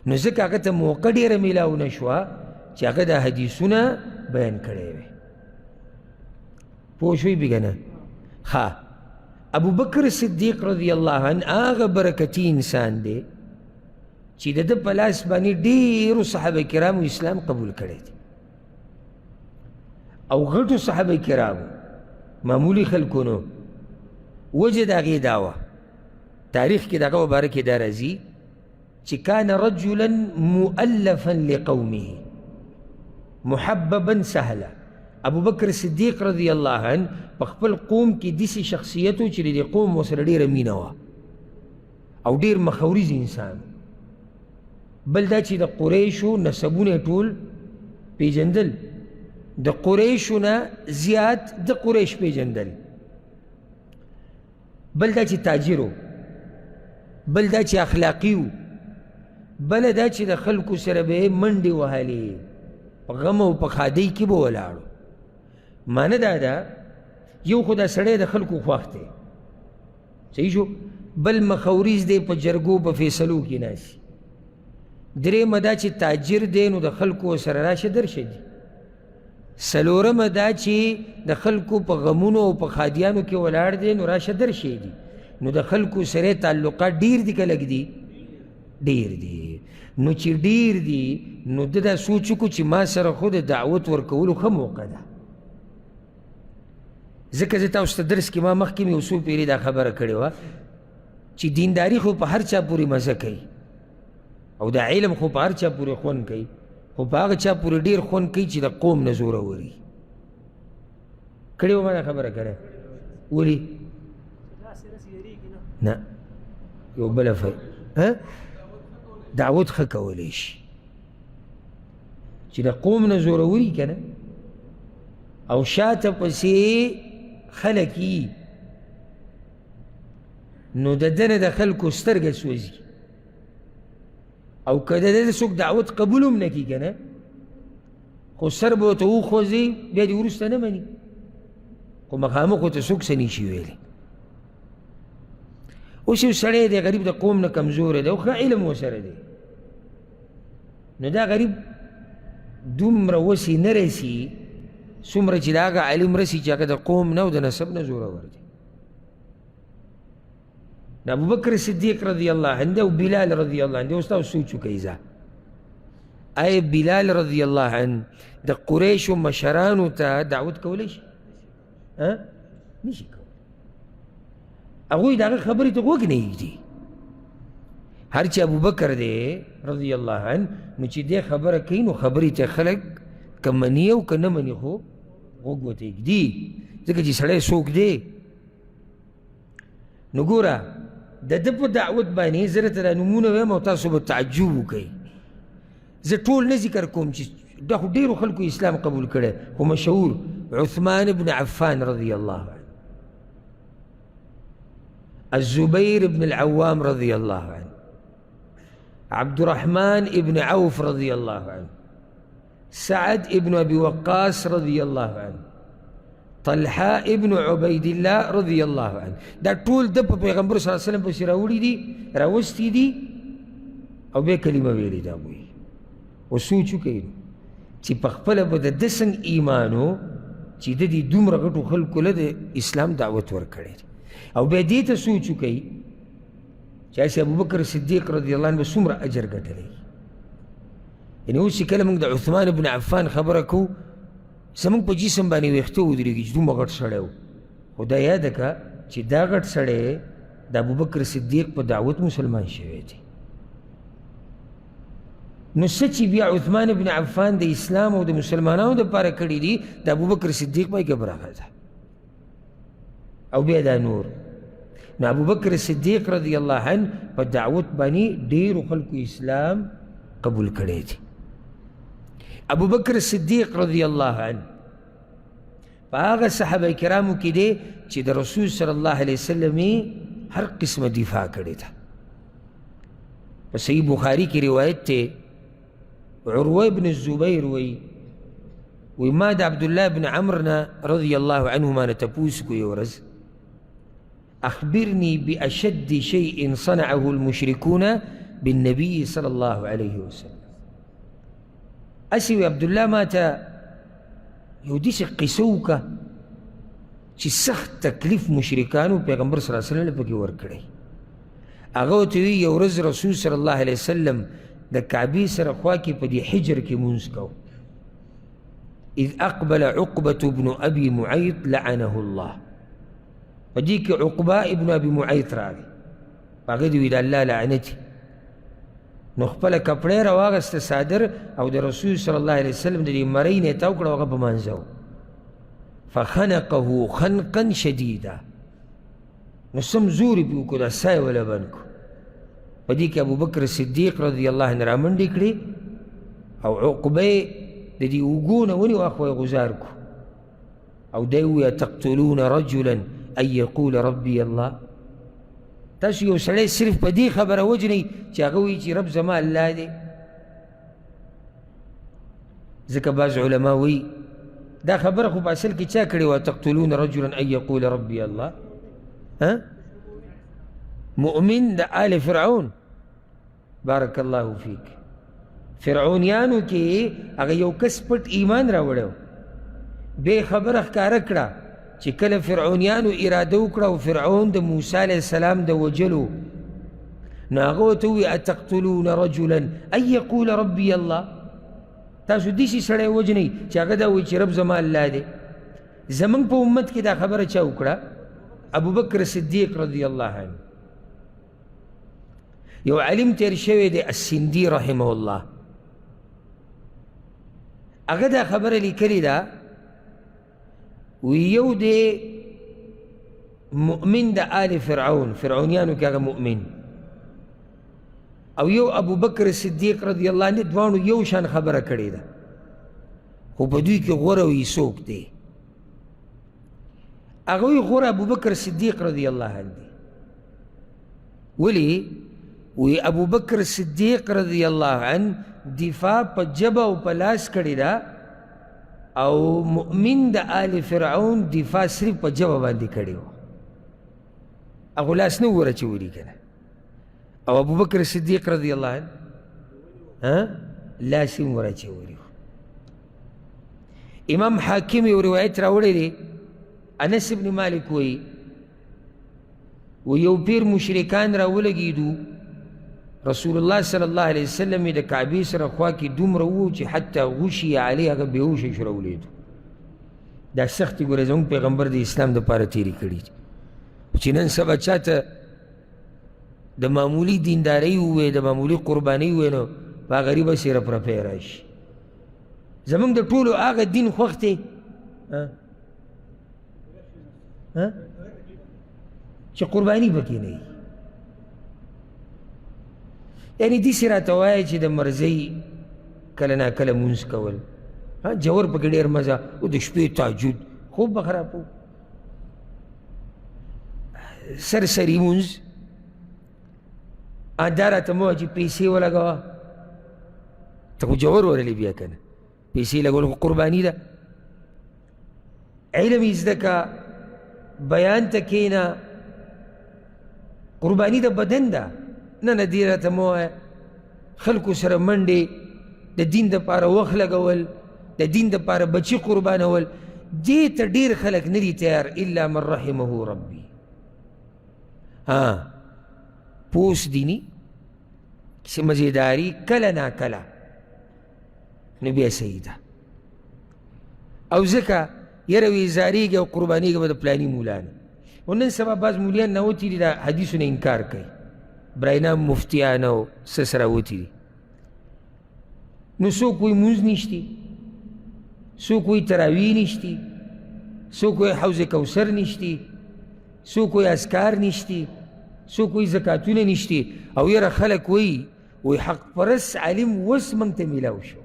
Speaker 1: نو ځکه هغه ته موقع ډېره میلاو نه شوه چې هغه دا حدیثونه بیان کړی وي. پوه شوئ بي که نه؟ ښه، ابوبکر صدیق رضی الله عنه هغه برکتي انسان دی چې د ده په لاس باندې ډېرو صحابه کرامو اسلام قبول کړی دی او غټو صحابه کرامو، معمولي خلکو نو. وجه د هغې دا وه، تاریخ کې د هغه باره کې دا راځي چې کان رجلا مؤلفا لقومه محببا سهلا. ابوبکر صدیق رضی الله عنه په خپل قوم کې داسې شخصیت و چې د دې قوم ورسره ډېره مینه وه او ډېر مخوریز انسان. بل دا چې د قریشو نسبونه ټول پیژندل، د قریشو نه زیات د قریش پیژندل. بل دا چې تاجر و، بل دا چې اخلاقي و، بله دا چې د خلکو سره به یې منډې وهلې، په غم او په ښادۍ کې به ولاړو. معنه دا ده یو خو دا سړی د خلکو خوښ دی، صحیح شو، بل مخوریز دی، په جرګو په فیصلو کې ناستي. درېیمه دا چې تاجر دی نو د خلکو سره راشه درشه دي. څلورمه دا چې د خلکو په غمونو او په ښادیانو کې ولاړ دی نو راشه درشه دي. نو د خلکو سره تعلقات ډېر دي که لږ دي؟ ډېر دي. نو چې ډېر دي نو ده دا سوچ وکړو چې ما سره خو د دعوت ورکولو ښه موقع ده. ځکه زه تاسو ته درس کې ما مخکې مې یو څو پیرې دا خبره کړې وه چې دینداري خو په هر چا پورې مزه کوي او دا علم خو په هر چا پورې خوند کوي، خو په هغه چا پورې ډېر خوند کوي چې د قوم نه زوروري. کړې وه ما دا خبره کړې؟ ولې؟ نه، یو بله دعوت ښه کولی شي چې د قوم نه زوروري که نه، او شاته پسې خلک یي نو د ده نه د خلکو سترګه سوځي، او که د ده څوک دعوت قبول هم نه کړي که نه، خو سر به ورته وخوځي بیا دې وروسته نه مني، خو مخامخ ورته څوک څه نشي ویلی. اوس یو سړی دی غریب د قوم نه کمزوری دی او ښه علم ورسره دی، نو دا غریب دومره وسې نه رسي څومره چې د هغه علم رسي چې هغه د قوم نه او د نسب نه زورور دی. د ابوبکر صدیق رضی الله عنه او بلال رضی الله عنه اوس تاسو سوچ وکئ ځه آیا بلال رضی الله عنه د قریشو مشرانو ته دعوت کولی شي؟ نشي کولی. هغوی د هغه خبرې ته غوږ نه ایږدي. هر چې ابوبکر دی رضی الله عنه نو چې دی خبره کوي نو خبرې ته خلک که مني او که نه مني خو غوږ ورته ایږدي، ځکه چې سړی څوک دی. نو ګوره د ده په دعوت باندې زه درته دا نومونه وایم او تاسو به تعجب وکئ. زه ټول نه ذکر کوم چې دا خو ډېرو خلکو اسلام قبول کړی، خو مشهور عثمان بن عفان رضی الله عنه. الزبير بن العوام رضي الله عنه، عبد الرحمن بن عوف رضي الله عنه، سعد بن أبي وقاص رضي الله عنه، طلحة ابن عبيد الله رضي الله عنه. دا ټول د پیغمبر صلی الله علیه وسلم پسې راوړي دي، راوستي دي او بیا کلمه ویلې ده. وایي او سوچ وکړئ چې په خپله به د ده څنګه ایمان و چې د دې دومره غټو خلکو له د اسلام دعوت ورکړی دی. او بیا دې ته سوچ وکړئ چې هسې ابوبکر صدیق رضی الله عنه به څومره اجر ګټلی. یعنې اوس چې کله موږ د عثمان بن عفان خبره کوو، زموږ په جسم باندې ویښته ودرېږي چې دومره غټ سړی و، خو دا یاده کړه چې دا غټ سړی د ابوبکر صدیق په دعوت مسلمان شوی دی. نو څه چې بیا عثمان بن عفان د اسلام او د مسلمانانو دپاره کړي دي، د ابوبکر صدیق پکې برخه ده. او بیا دا نور، نو ابوبکر صدیق رضی الله عنه په دعوت باندې ډېرو خلکو اسلام قبول کړی دی. ابوبکر صدیق رضی الله عنه په هغه صحابه کرامو کې دی چې د رسول صلی الله علیه وسلم هر قسمه دفاع کړې ده. په صحیح بخاري کې روایت دی، عروه بن الزبیر وی ما د عبدالله بن عمر نه رضی الله عنهما نه تپوس کو یو ورځ، اخبرني بأشد شيء صنعه المشركون بالنبي صلى الله عليه وسلم. اسوي عبد الله ما ته یو داسې قصه وکړه چې سخت تکلیف مشرکانو پیغمبر صلی الله علیه وسلم پکې ورکړی. هغه ورته وی یو ورځ رسول صلی الله علیه وسلم د کعبې سره خوا کې په دې حجر کې مونځ کو، اذ اقبل عقبة بن ابي معيط لعنه الله. په دې کې عقبه ابن ابي معيط راغی، هغه دې وی د الله لعنتي. نو خپله کپړی راواغسته صادر او د رسول صلی الله علیه وسلم د دې مرۍ نه یې تاو کړه، هغه په مانځه و. فخنقه خنقا شدیدا، نو سم زور یې پې وکړو، دا سا یې وله بند کړو. په دې کې ابوبکر صدیق رضی الله عنه رامنډې کړې او عقبه یې د دې اوږو نه ونیو، اخوا یې غوځار کړو او دی وویل تقتلون رجلا ان یقول ربي الله. تاسو یو سړی صرف په دې خبره وجنئ چې هغه وایي چې رب زما الله دی. ځکه بعض علما وایي دا خبره خو په اصل کې چا کړې وه، تقتلون رجلا ان یقول ربي الله. مؤمن د آل فرعون، بارک الله فیک. فرعونیانو کې هغه یو کس پټ ایمان راوړی و، بې خبره ښکاره کړه چې کله فرعونیانو اراده وکړه او فرعون د موسی علیه السلام د وجلو، نو هغه ورته ووایي اتقتلون رجلا ان یقول ربي الله. تاسو داسې سړی وجنئ چې هغه دا وایي چې رب زما الله دی. زموږ په امت کې دا خبره چا وکړه؟ ابوبکر صدیق رضی الله عنه. یو عالم تیر شوی دی السندي رحمه الله، هغه دا خبره لیکلې ده، ویو دی مؤمن د آل فرعون، فرعونیانو کې هغه مؤمن، او یو ابوبکر صدیق رضی الله عنه، دواړو یو شان خبره کړې ده، خو په دوی کې غوره وي څوک دی؟ هغه وی غوره ابوبکر صدیق رضی الله عنه دی. ولې؟ وی ابوبکر صدیق رضی الله عنه دفاع په ژبه او په لاس کړې ده، او مؤمن د آل فرعون دفاع صرف په ژبه باندې کړې وه، هغه لاس نه و ورچولي که نه. او ابوبکر صدیق رضی الله عنه لاس یې هم ورچولي وه. امام حاکم یو روایت راوړی دی، انس ابن مالک وایي و یو پیر مشرکان راولګېدو، رسول الله صلی الله علیه وسلم د کعبې سره خوا کې دومره وو چې حتی غشي علی، هغه بېهوشه شو راولېدو. دا سختې ګوره زموږ پیغمبر د اسلام دپاره تېرې کړي دي، چې نن سبا چاته د معمولي دیندارۍ ووایې، د معمولي قربانۍ ووایې، نو په هغه غریبه سې رپرپی راشي. زموږ د ټولو هغه دین خوښ دی چې قرباني پکې نه وي. یعنې داسې راته وایه چې د مرزۍ کله ناکله مونځ کول، جوور پکې ډېر مزه، او د شپې تهجد خوب به خرابو. سرسری مونځ دا راته مه وایه چې پیسې ولګوه، ته خو جوور ورلی بیا که نه، پیسې لګول خو قرباني ده. علم یې زده که، بیان ته کښېنه، قرباني د بدن ده. نه نه دې راته مه وایه خلکو سره منډې، د دین دپاره وخت لګول، د دین دپاره بچي قربانول، دې ته ډېر خلک نه دي تیار الا من رحمه ربي. پوس دینی چې مزیداری کله نا کله نو بیا صحیح ده. او ځکه یره وی زاریږي او قربانیږي به د پلاني مولا نه. او نن سبا بعض مولیان ناوتي دي د حدیثونه انکار کوي، براینا مفتیان او څه سره وتي دي. نو څوک وایي مونځ نشتي، څوک وایي تراویح نشتي، څوک وایي حوض کوثر نشتي، څوک وایي اذکار نشتي، څوک وایي زکاتونه نشتي. او یره خلک وایي حق پرست عالم وس موږ ته میلاو شو.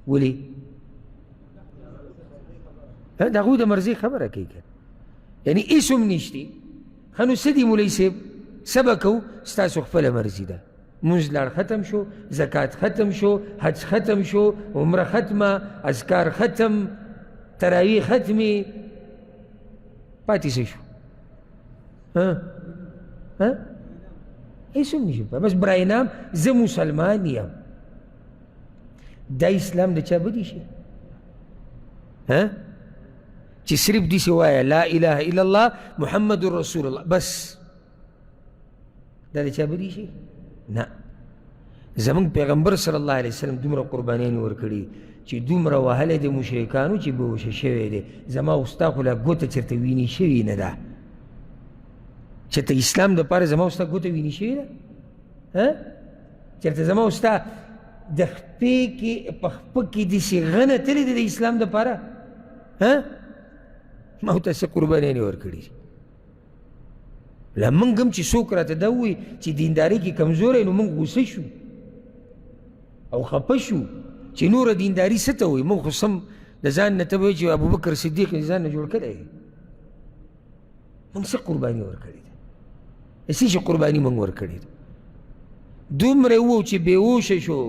Speaker 1: ولې؟ د هغوی د مرضۍ خبره کوي که یعنې هېڅ هم نشتي. ښه نو څه دي مولوي صاحب، څه به کوو؟ ستاسو خپله مرضي ده. مونځ لاړ ختم شو، زکات ختم شو، حج ختم شو، عمره ختمه، اذکار ختم، تراویح ختمې، پاتې څه شو؟ هېڅ هم نشي. بس برای نام زه مسلمان یم. دا اسلام د چا بدي شي چې صرف داسې وایه لا اله الا الله محمد رسول الله بس، دا د چا بدي شي؟ نه. زمونږ پیغمبر صلی الله علیه وسلم دومره قربانیانې ورکړي چې دومره وهلی د مشرکانو چې بېهوشه شوی دی. زما او ستا خو لا ګوته چېرته وینې شوې نه ده، چېرته اسلام دپاره زما او ستا ګوته وینې شوې ده؟ چېرته زما او ستا د خپې کې په خپه کې داسې غنه تلې ده د اسلام دپاره؟ ما ورته څه قربانیانې ورکړي. لا موږ هم چې څوک راته دا ووایي چې دیندارۍ کې کمزوری نو موږ غوسه شو او خفه شو چې نوره دینداري څه ته وایي. موږ خو سم د ځان نه ته به وایي چې ابوبکر صدیق د ځان نه جوړ کړی دی. موږ څه قرباني ورکړې ده؟ څه چې قرباني موږ ورکړې ده؟ دومره وو چې بېهوشه شو.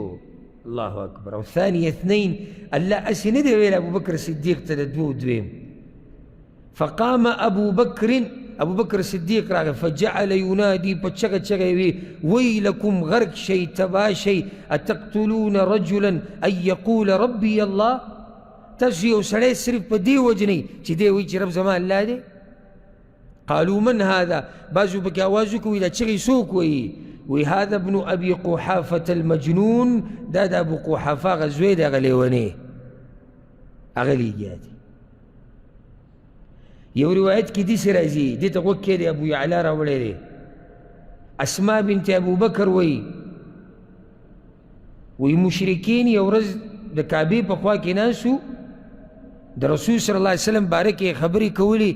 Speaker 1: الله اکبر. او ثاني اثنین الله هسې نه دی ویل ابوبکر صدیق ته د دوو دویم. فقام ابو بکر صدیق راغی فجعل ینادي په چغه چغه یې وی ویلکم غرق شئ تباه شئ اتقتلون رجلا ان یقول ربي الله. تاسو یو سړی صرف په دې وجنئ چې دی وایي چې رب زما الله دی. قالوا من هذا؟ بعضو پکې آواز وکړو دا چغې څوک وایي؟ وی هذا ابن ابي قحافة المجنون، دا د ابو قحافه هغه زوی دی هغه لیونی هغه لیګیا دی. یو روایت کې داسې راځي، دې ته غوږ کښېږدی ابو یعلا راوړی دی. اسما بنت ابو بکر وایي مشرکین یو ورځ د کعبې په خوا کې ناست وو، د رسول صلی الله علیه وسلم باره کې خبرې کولې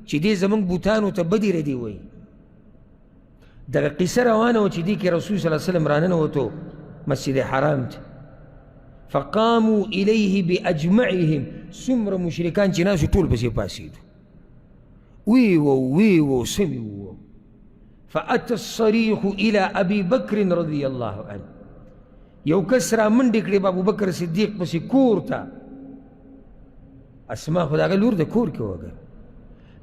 Speaker 1: چې دې زموږ بوتانو ته بدې ردې وایي. دغه قصه روانه وه چې دې کې رسول صلی الله علیه وسلم راننوتو مسجد حرام ته. فقاموا الیه باجمعهم، څومره مشرکان چې ناست ټول پسې پاڅېدو، ویو سمي وو. فأتى الصريخ إلى أبي بكر رضي الله عنه، یو کس را منډې کړې په ابو بکر صدیق پسې کور ته. اسما خو د هغه لور د کور کې وه،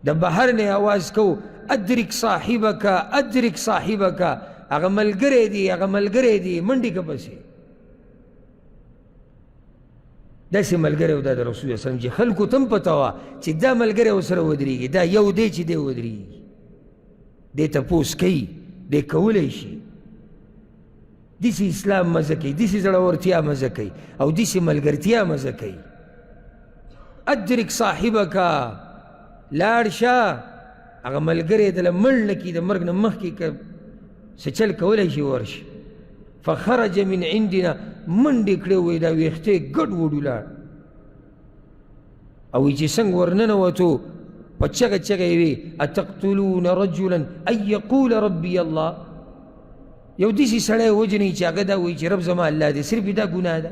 Speaker 1: د بهر نه آواز کو ادرک صاحبک ادرک صاحبک، هغه ملګری دی هغه ملګری دی، منډې که پسې. داسې ملګری و دا د رسول صلی الله علیه وسلم چې خلکو ته هم پته وه چې دا ملګری ورسره ودرېږي، دا یو دی چې دی ودرېږي، دی تپوس کوي، دی کولی شي. داسې اسلام مزه کوي، داسې زړورتیا مزه کوي او داسې ملګرتیا مزه کوي. ادرک صاحبک، لاړ شه هغه ملګری دله مړ نه کړي، د مرګ نه مخکې که څه چل کولی شي ورشي. فخرج من عندنا، منډې کړې وایي دا ویښته یې ګډ وډ ولاړ. او وایي چې څنګه ورننوتو په چغه چغه یې وی اتقتلون رجلا ان یقول ربي الله، یو داسې سړی وجنئ چې هغه دا وایي چې رب زما الله دی، صرف دا ګناه ده.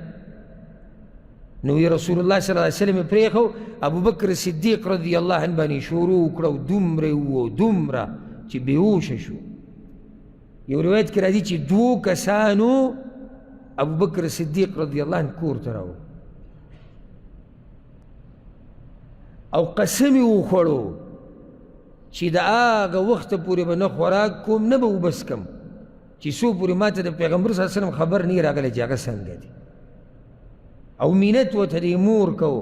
Speaker 1: نو رسول الله صلی الله علیه وسلم پریخو ابو بکر صدیق رضی الله عنه باندې شروع کړو دومره و دومره چې بیهوشه شو. یو روایت کې راځي چې 2 کسانو ابو بکر صدیق رضی الله عنه کور ته راوړ او قسم یې وخوړو چې د هغه وخته پورې به نه خوراک کوم نه به وبس کم چې څو پورې ما ته د پیغمبر صلی الله علیه وسلم خبر نه راغلی چې هغه څنګه دی، او مینت ورته د مور کو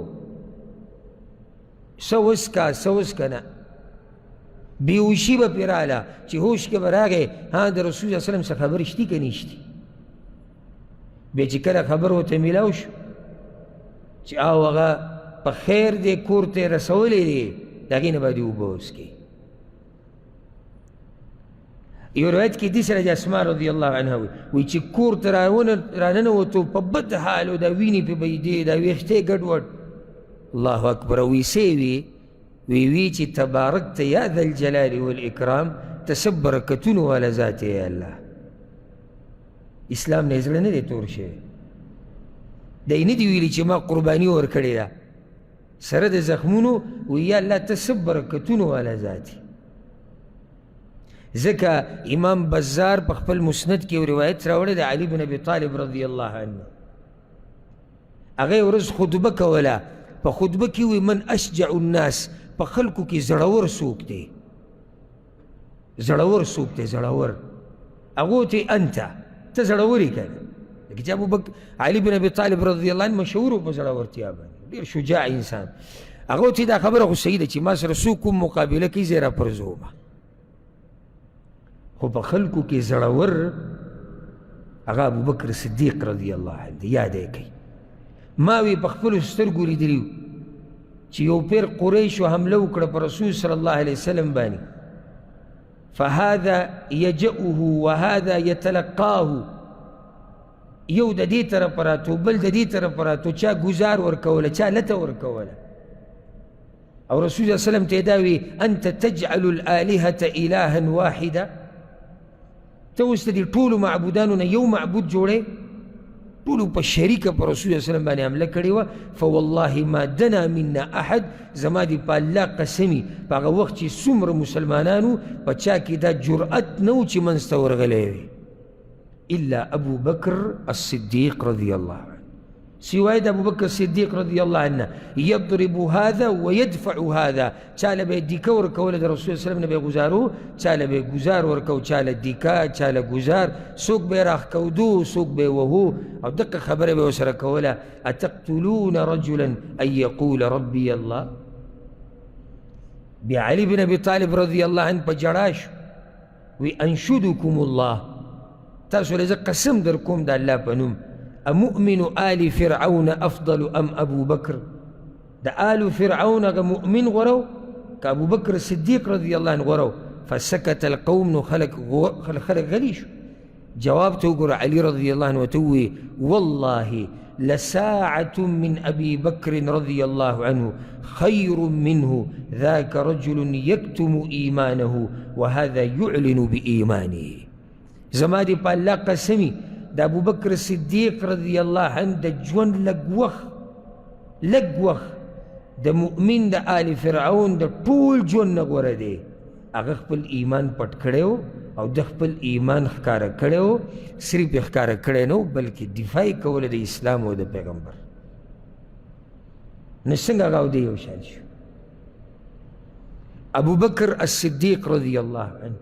Speaker 1: څه وسکه څه وسکه نه، بیهوشي به پرې راغله چې هوش کې به راغی ها د رسول صلی الله علیه وسلم څه خبر شتي که نشتي. بیا چې کله خبر ورته میلاو شو چې او هغه په خیر دی کور ته یې رسولی دی د هغې نه به دې اوبه وڅښي. یو روایت کې دې سره د اسما رضی الله عنها وایي چې کور ته راننوتو په بد حال و دا وینې پې بهېدې دا ویښتې ګډوډ الله اکبر. او ویسې وی چې تبارکت یا ذا الجلال والاکرام ته څه برکتونو والا ذات یې الله. اسلام نه یې زړه نه دی تور شوی، دی نه دي ویلي چې ما قرباني ورکړې ده سره د زخمونو وی یا الله ته څه برکتونو والا ذات یې. ځکه امام بزار په خپل مسند کې یو روایت راوړی د علي بن ابي طالب رضی الله عنه، هغه یې ورځ خطبه کوله، په خطبه کې وی من اشجع الناس، په خلکو کې زړور څوک دی، زړور څوک دی زړور. هغو ته انت ته زړور یې که نه، لکه چې ابوبکر علي بن ابي طالب رضی الله عنه مشهور و په زړورتیا باندې ډېر شجاع انسان. هغو ته دا خبره خو صحیح ده چې ما سره څوک کوم مقابله کوي زه یې راپرځومه، خو په خلکو کې زړور هغه ابوبکر صدیق رضی الله عنه یاد یې کوي. ما وی په خپلو سترګو لیدلي چې یو پیر قریشو حمله وکړه په رسول صلی الله علیه وسلم باندې، فهذا یجؤه وهذا یتلقاه، یو د دې طرف راتو بل د دې طرف راتو، چا ګزار ورکوله چا لته ورکوله. او رسول صلی الله علیه وسلم ته دا وی انت تجعل الالهة الها واحده، ته اوس د دې ټولو معبودانو نه یو معبود جوړې، ټولو په شریکه په رسول صلی الله علیه وسلم باندې حمله کړې وه. فوالله ما دنا منا احد، زما دې په الله قسمي په هغه وخت چې څومره مسلمانانو په چا کې دا جرأت نه و چې منځ ته ورغلی وي الا ابو بکر الصدیق رضی الله عنه، سوای د ابو بکر صدیق رضی الله عنه. یضرب هذا ويدفع هذا، چاله به دیکه ورکوله د رسول صلی الله علیه وسلم نه به ګزارو، چاله به ګزار ورکو، چاله دیکه چاله ګزار، څوک به یې راښکودو څوک به یې وهو، او دقه خبره به ورسره کوله اتقتلون رجلا ان یقول ربي الله. بیا علي بن ابي طالب رضی الله عنه په جړا شو وی انشدکم الله، تاسو له زه قسم در کوم د الله په نوم، امؤمن آل فرعون افضل ام ابو بکر، د آل فرعون هغه مؤمن غورو که ابو بکر صدیق رضی الله عنه غورو. فسکت القوم، نو خلق غلی شو. جواب ته وګوره علي رضی الله عنه ورته ووی والله لساعة من ابي بکر رضی الله عنه خير منه، ذاك رجل يكتم ایمانه وهذا يعلن بإيمانه. زما دې په الله قسمي د ابو بکر صدیق رضی الله عنه د ژوند لږ وخت د مؤمن د آل فرعون د ټول ژوند نه غوره دی. هغه خپل ایمان پټ کړی و او د خپل ایمان ښکاره کړی و، صرف یې ښکاره کړی نه و بلکې دفاع یې کوله د اسلام او د پیغمبر. نو څنګه هغه او دی یو شان شو. ابو بکر الصدیق رضی الله عنه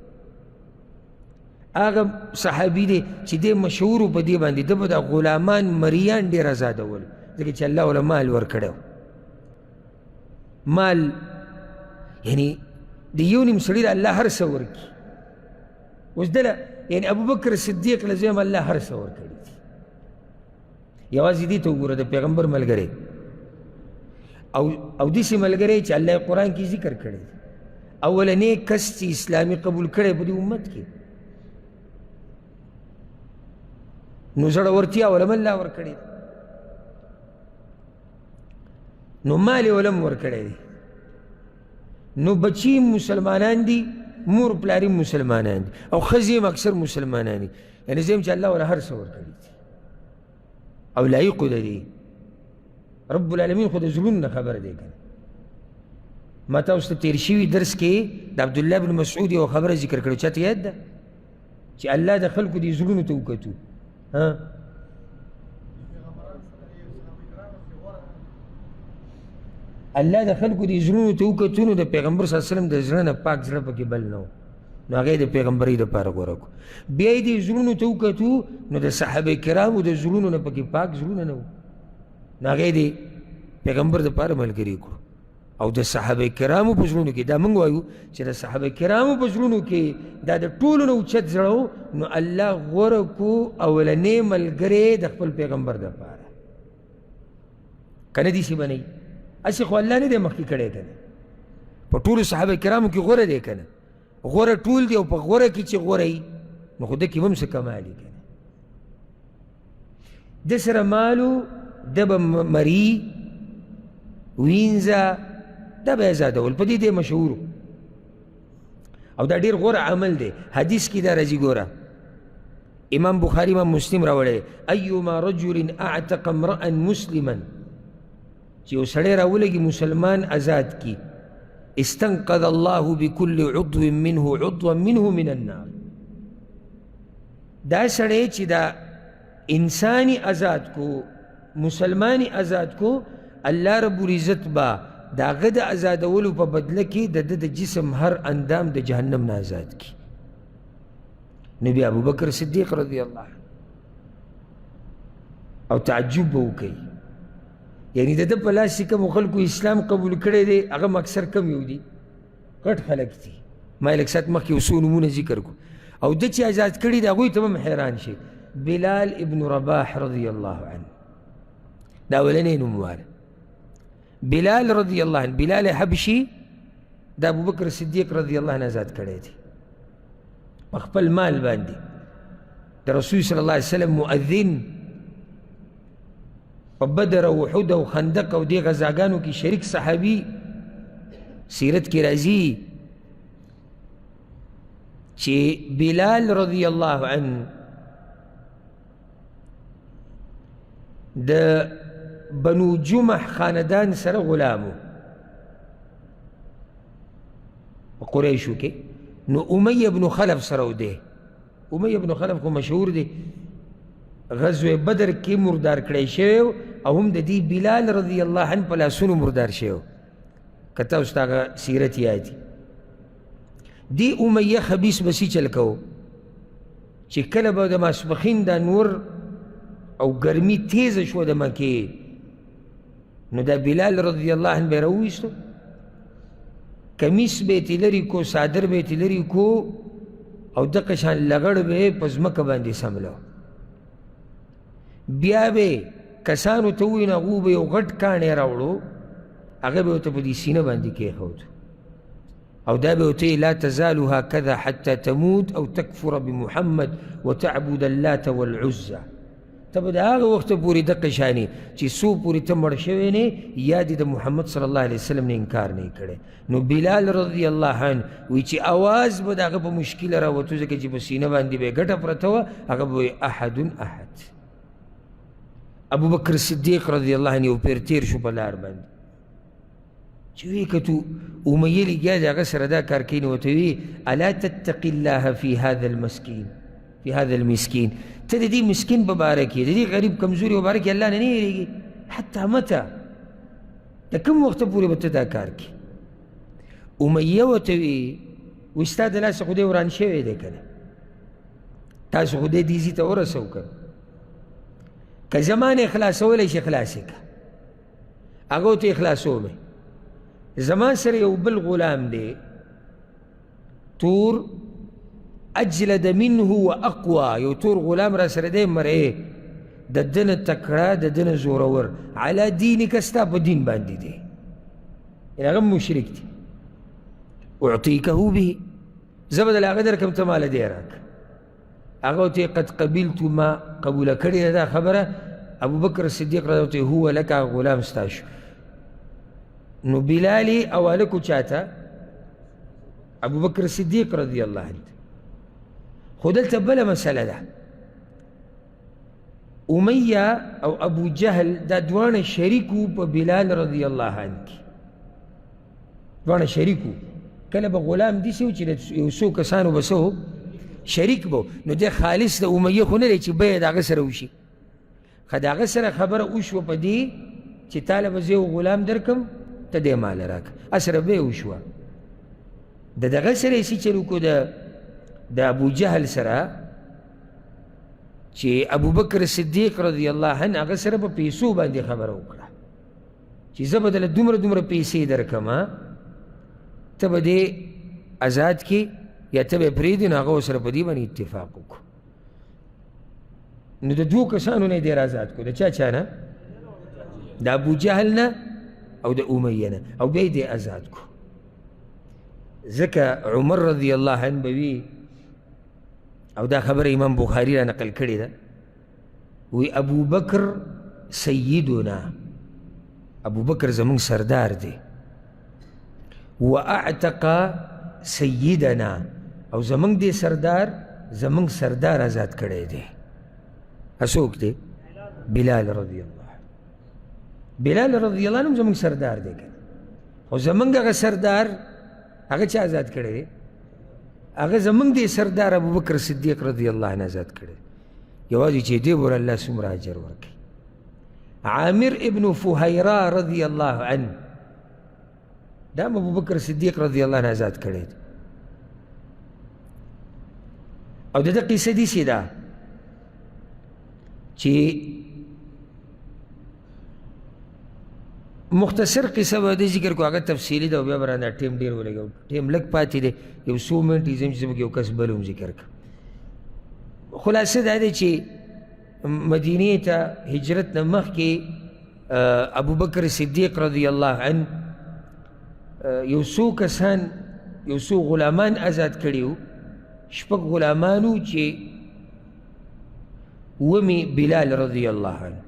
Speaker 1: هغه صحابي دی چې دی مشهور په دې باندې ده به د غلامان مریان ډېر ازادول، ځکه چې الله وله مال ورکړی و. مال یعنی د یو نیم سړي د الله هر څه ورکړي. اوس دله یعنی ابوبکر صدیق له زویم الله هر څه ورکړي دي. یوازې دې ته وګوره د پیغمبر ملګری او داسې ملګری چې الله یې قرآن کې ذکر کړی دی، اولنی کس چې اسلامي قبول کړی په دې امت کې، نو زړورتیا ولم الله ورکړې، نو مال ولم ورکړی دی، نو بچی مسلمانان دي، مور پلاری مسلمانان دي، او ښځې اکثر مسلمانان دي. یعنې زه یم چې الله وله هر څه ورکړي دي او لایقو ده دي. رب العالمین خو د زړونو نه خبر دی کنه. ما تاسو ته تیر شوي درس کې د عبدالله بن مسعود یو خبره ذکر کړو، چاته یاد ده چې الله د خلکو دې زړونو ته وکتو؟ الله د خلکو دې زړونو ته وکتو، نو د پیغمبر صلی الله علیه وسلم د زړه نه پاک زړه پکې بل نه و، نو هغه د پیغمبرۍ دپاره غوره کړو. بیا یې دې زړونو ته وکتو، نو د صحابه کرامو د زړونو نه پکې پاک زړونه نه و، نو هغه یې د پیغمبر دپاره ملګري کړو. او د صحابه کرامو په زړونو کې دا موږ وایو چې د صحابه کرامو په زړونو کې دا د ټولو نه اوچت زړه و، نو الله غوره کړو اولنی ملګری د خپل پیغمبر دپاره. که نه داسې به نه وي، هسې خو الله نه دی مخکې کړی که نه، په ټولو صحابه کرامو کې غوره دی که نه، غوره ټول دی، او په غوره کې چې غوره وي نو خو ده کې به هم څه کمال وي که نه. ده سره مالو، ده به مري وینځه، دا به ازادول، په دې دی مشهور، او دا ډېر غوره عمل دی. حدیث کې دا راځي، ګوره امام بخاري امام مسلم راوړی، ایما رجل اعتق امرأ مسلما، چې یو سړی راولګي مسلمان آزاد کی، استنقذ الله بكل عضو منه عضوا منه من النار. دا سړی چې دا انسانی آزاد کو، مسلمانی آزاد کو، الله رب العزت با دا هغه د آزادولو په بدله کې د ده د جسم هر اندام د جهنم نه آزاد کی. نبی ابو بکر صدیق رضی الله عنه او تعجب به وکوي، یعنی د ده په لاس چې کومو خلکو اسلام قبول کړی دی هغه هم اکثر کم یو دي، غټ خلک دي. ما لږ ساعت مخکې یو څو نومونه ذکر کړو، او ده چې آزاد کړي د هغوی ته هم حیران شي. بلال ابن رباح رضی الله عنه دا اولنی نومواره، بلال رضی الله عنه، بلال حبشي دا ابو بکر صدیق رضی الله عنه آزاد کړی دی په خپل مال باندې. د رسول صلی الله علیه وسلم مؤذن، په بدر او احد او خندق او دې غزاګانو کې شریک صحابي، سیرت کې راځي چې بلال رضی الله عنه د بنو جمح خاندان سره غلامو په قریشو کې، نو امیه بن خلف سره و دی. امیه بن خلف خو مشهور دی، غزوه بدر کې مردار کړی شوی، او هم د دې بلال رضی الله عنه په لاسونو مردار شوی. که تاسو ته هغه سیرت یاد وي، دې امیه خبیث بسي چل کو چې کله به د ماسپښین دا نور او ګرمي تیزه شوه د مکې، نو دا بلال رضی الله عنه به یې راوویستو، کمیس به یې ترې لرې کو، صادر به یې ترې لرې کو، او دغه شان لغړ به یې په ځمکه باندې سملو. بیا به کسانو ته ووایي نو هغو به یو غټ کاڼی راوړو، هغه به ورته په دې سینه باندې کېښود، او دا به ورته لا تزال هكذا حتى تموت او تكفر بمحمد وتعبد اللات والعزى. ته به د هغه وخته پورې دقه شانې چې څو پورې ته مړ شوی نه، یا دې د محمد صلی الله علیه وسلم نه انکار نه کړی. نو بلال رضی الله عنه وایي چې اواز به د هغه په مشکله راوتو، ځکه چې په سینه باندې به یې ګټه پرته وه، هغه به وایي احد احد. ابو بکر صدیق رضی الله عنه یو پیر تیر شو په لار باندې، چې ویې کتو امیه لګیا دی هغه سره دا کار کوي، نو ورته ویې الا تتقي الله في هذا المسكين، في هذا المسكين، ته د دې مسکین په باره کې، د دې غریب کمزوري په باره کې الله نه نه هېرېږي؟ حتی مته، د کوم وخته پورې به ته دا کار کوي؟ امیه ورته ویې وایي ستا د لاسه خو دی وران شوی دی که نه، تاسو خو دی دیزي ته ورسو که که زما نه خلاصولی شي خلاص یې که، هغه ورته یې خلاصوم. زما سره یو بل غلام دی تور، اجلد منه و اقوى، یو تور غلام را سره دی مرئ، د ده نه تکړه، د ده نه زورور، علی دینک، ستا په دین باندې دی، یعنې هغه مشرک دی. اعطیکه به، زه به دله هغه درکړم، ته ماله دی راکړه. هغه ورته قد قبلت ما قبوله کړې ده دا خبره. ابوبکر صدیق رضی الله عنه هو لک، هغه غلام ستا شو. نو بلالي اواله کو چاته؟ ابوبکر صدیق رضی الله عنه. خو دلته بله مسله ده، امیہ او ابو جهل دا دوانه شریکو په بلال رضی الله عنه کی، دوانه شریکو. کله به غلام دیسی و چې یو څو کسانو به څه شریک به، نو دی خالص د امیه خو نه دی چې بیه د هغه سره وشي. که د هغه سره خبره وشوه په دې چې تاله به زه یو غلام درکم ته دې مال راکړه، سره بیه وشوه. د دغه سره یې څه چل وکړو د ابو جهل سره چې ابوبکر صدیق رضی الله عنه هغه سره په پیسو باندې خبره وکړه چې زه به دله دومره دومره پیسې درکم، ته به دې ازاد کړي یا ته به یې پرېږدي. نو هغه ورسره په دې باندې اتفاق وکړو. نو د دوو کسانو نه یې ډېر ازاد کړو. د چا نه؟ د ابو جهل نه او د امیه نه، او بیا یې دې ازاد کړو. ځکه عمر رضی الله عنه به وي، او دا خبر امام بخاری را نقل کړې ده، وی ابو بکر سیدنا، ابو بکر زمونږ سردار دی، و اعتق سیدنا، او زمونږ دی سردار زمونږ سردار آزاد کړی دی. څوک دی؟ بلال رضی الله عنه. بلال رضی الله عنه زمونږ سردار دی که، خو زمونږ هغه سردار هغه چا آزاد کړی دی؟ هغه زمونږ دی سردار ابو بکر صدیق رضی الله عنه آزاد کړی. یوازې چې دې بور الله څومره اجر ورکړي. عامر ابن فهیرا رضی الله عنه دا ابو بکر صدیق رضی الله عنه آزاد کړی دی. او د ده قصه داسې ده چې مختصر قصه به دې ذکر کو، هغه تفصیلي ده او بیا به رانه ټیم ډېر ولګو، ټیم لږ پاتې دی، یو څو منټ یې زم چې زموږ یو کس بل هم ذکر کړه. خلاصه دا دی چې مدینې ته هجرت نه مخکې ابوبکر صدیق رضی الله عنه یو څو کسان، یو څو غلامان آزاد کړي وو، شپږ غلامان وو چې ومې بلال رضی الله عنه.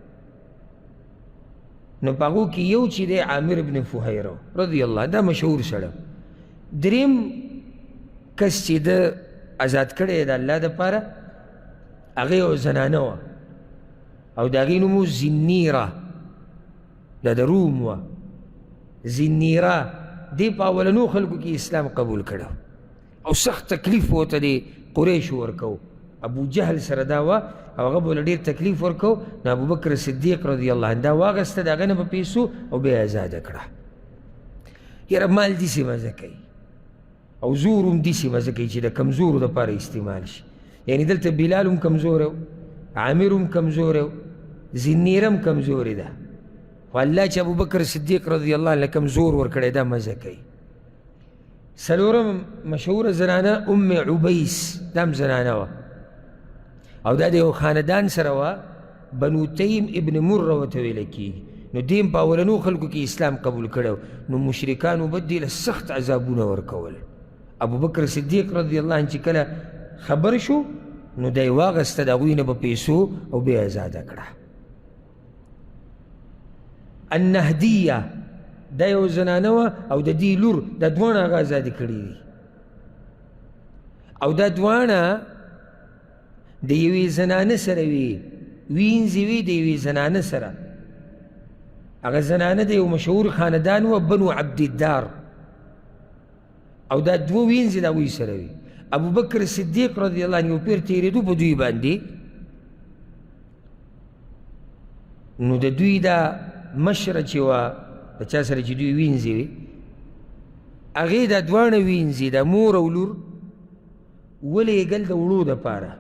Speaker 1: نو په هغو کې یو چې دی عامر ابن فهیره رضی الله، دا مشهور سړی. دریم کس چې ده آزاد کړی د الله دپاره هغه یو زنانه وه، او د هغې نوم و زنیره، دا د روم وه. زنیره دې په اولنو خلکو کې اسلام قبول کړی او سخت تکلیف ورته د قریشو ورکو. ابو جهل سره دا وه او هغه به له ډېر تکلیف ورکو. نو ابوبکر صدیق رضی الله عنه دا واغسته د هغه نه په پیسو او بیا یې ازاده کړه. یاره مال داسې مزه کوي او زور هم داسې مزه کوي چې د کمزورو دپاره استعمال شي. یعنې دلته بلال هم کمزوری و، عامر هم کمزوری و، زنیره هم کمزورې ده، خو الله چې ابوبکر صدیق رضی الله عنه کمزور ورکړی دا مزه کوي. څلورم مشهوره زنانه ام عبیس، دا هم زنانه وه او دا د یو خاندان سره وه، بنو تیم ابن مره ورته ویله کېږي. نو دې هم په اولنو خلکو کې اسلام قبول کړی و. نو مشرکانو به دې له سخت عذابونه ورکول. ابوبکر صدیق رضی الله عنه چې کله خبر شو نو دی واغسته د هغوی نه به پیسو او بیا یې ازاده کړه. النهدیه دا یو زنانه وه او د دې لور، دا دواړه هغه ازادې کړي دي. او دا دواړه د یوې زنانه سره وي، وینځې وي د یوې زنانه سره. هغه زنانه د یو مشهور خاندان وه بنو عبدالدار، او دا دوه وینځې د هغوی سره وي. ابوبکر صدیق رضی الله عنه یو پیر تېرېدو په دوی باندې، نو د دوی دا مشره چې وه د چا سره چې دوی وینځې وي، هغې دا دواړه وینځې د مور او لور ولېږل د وړو دپاره.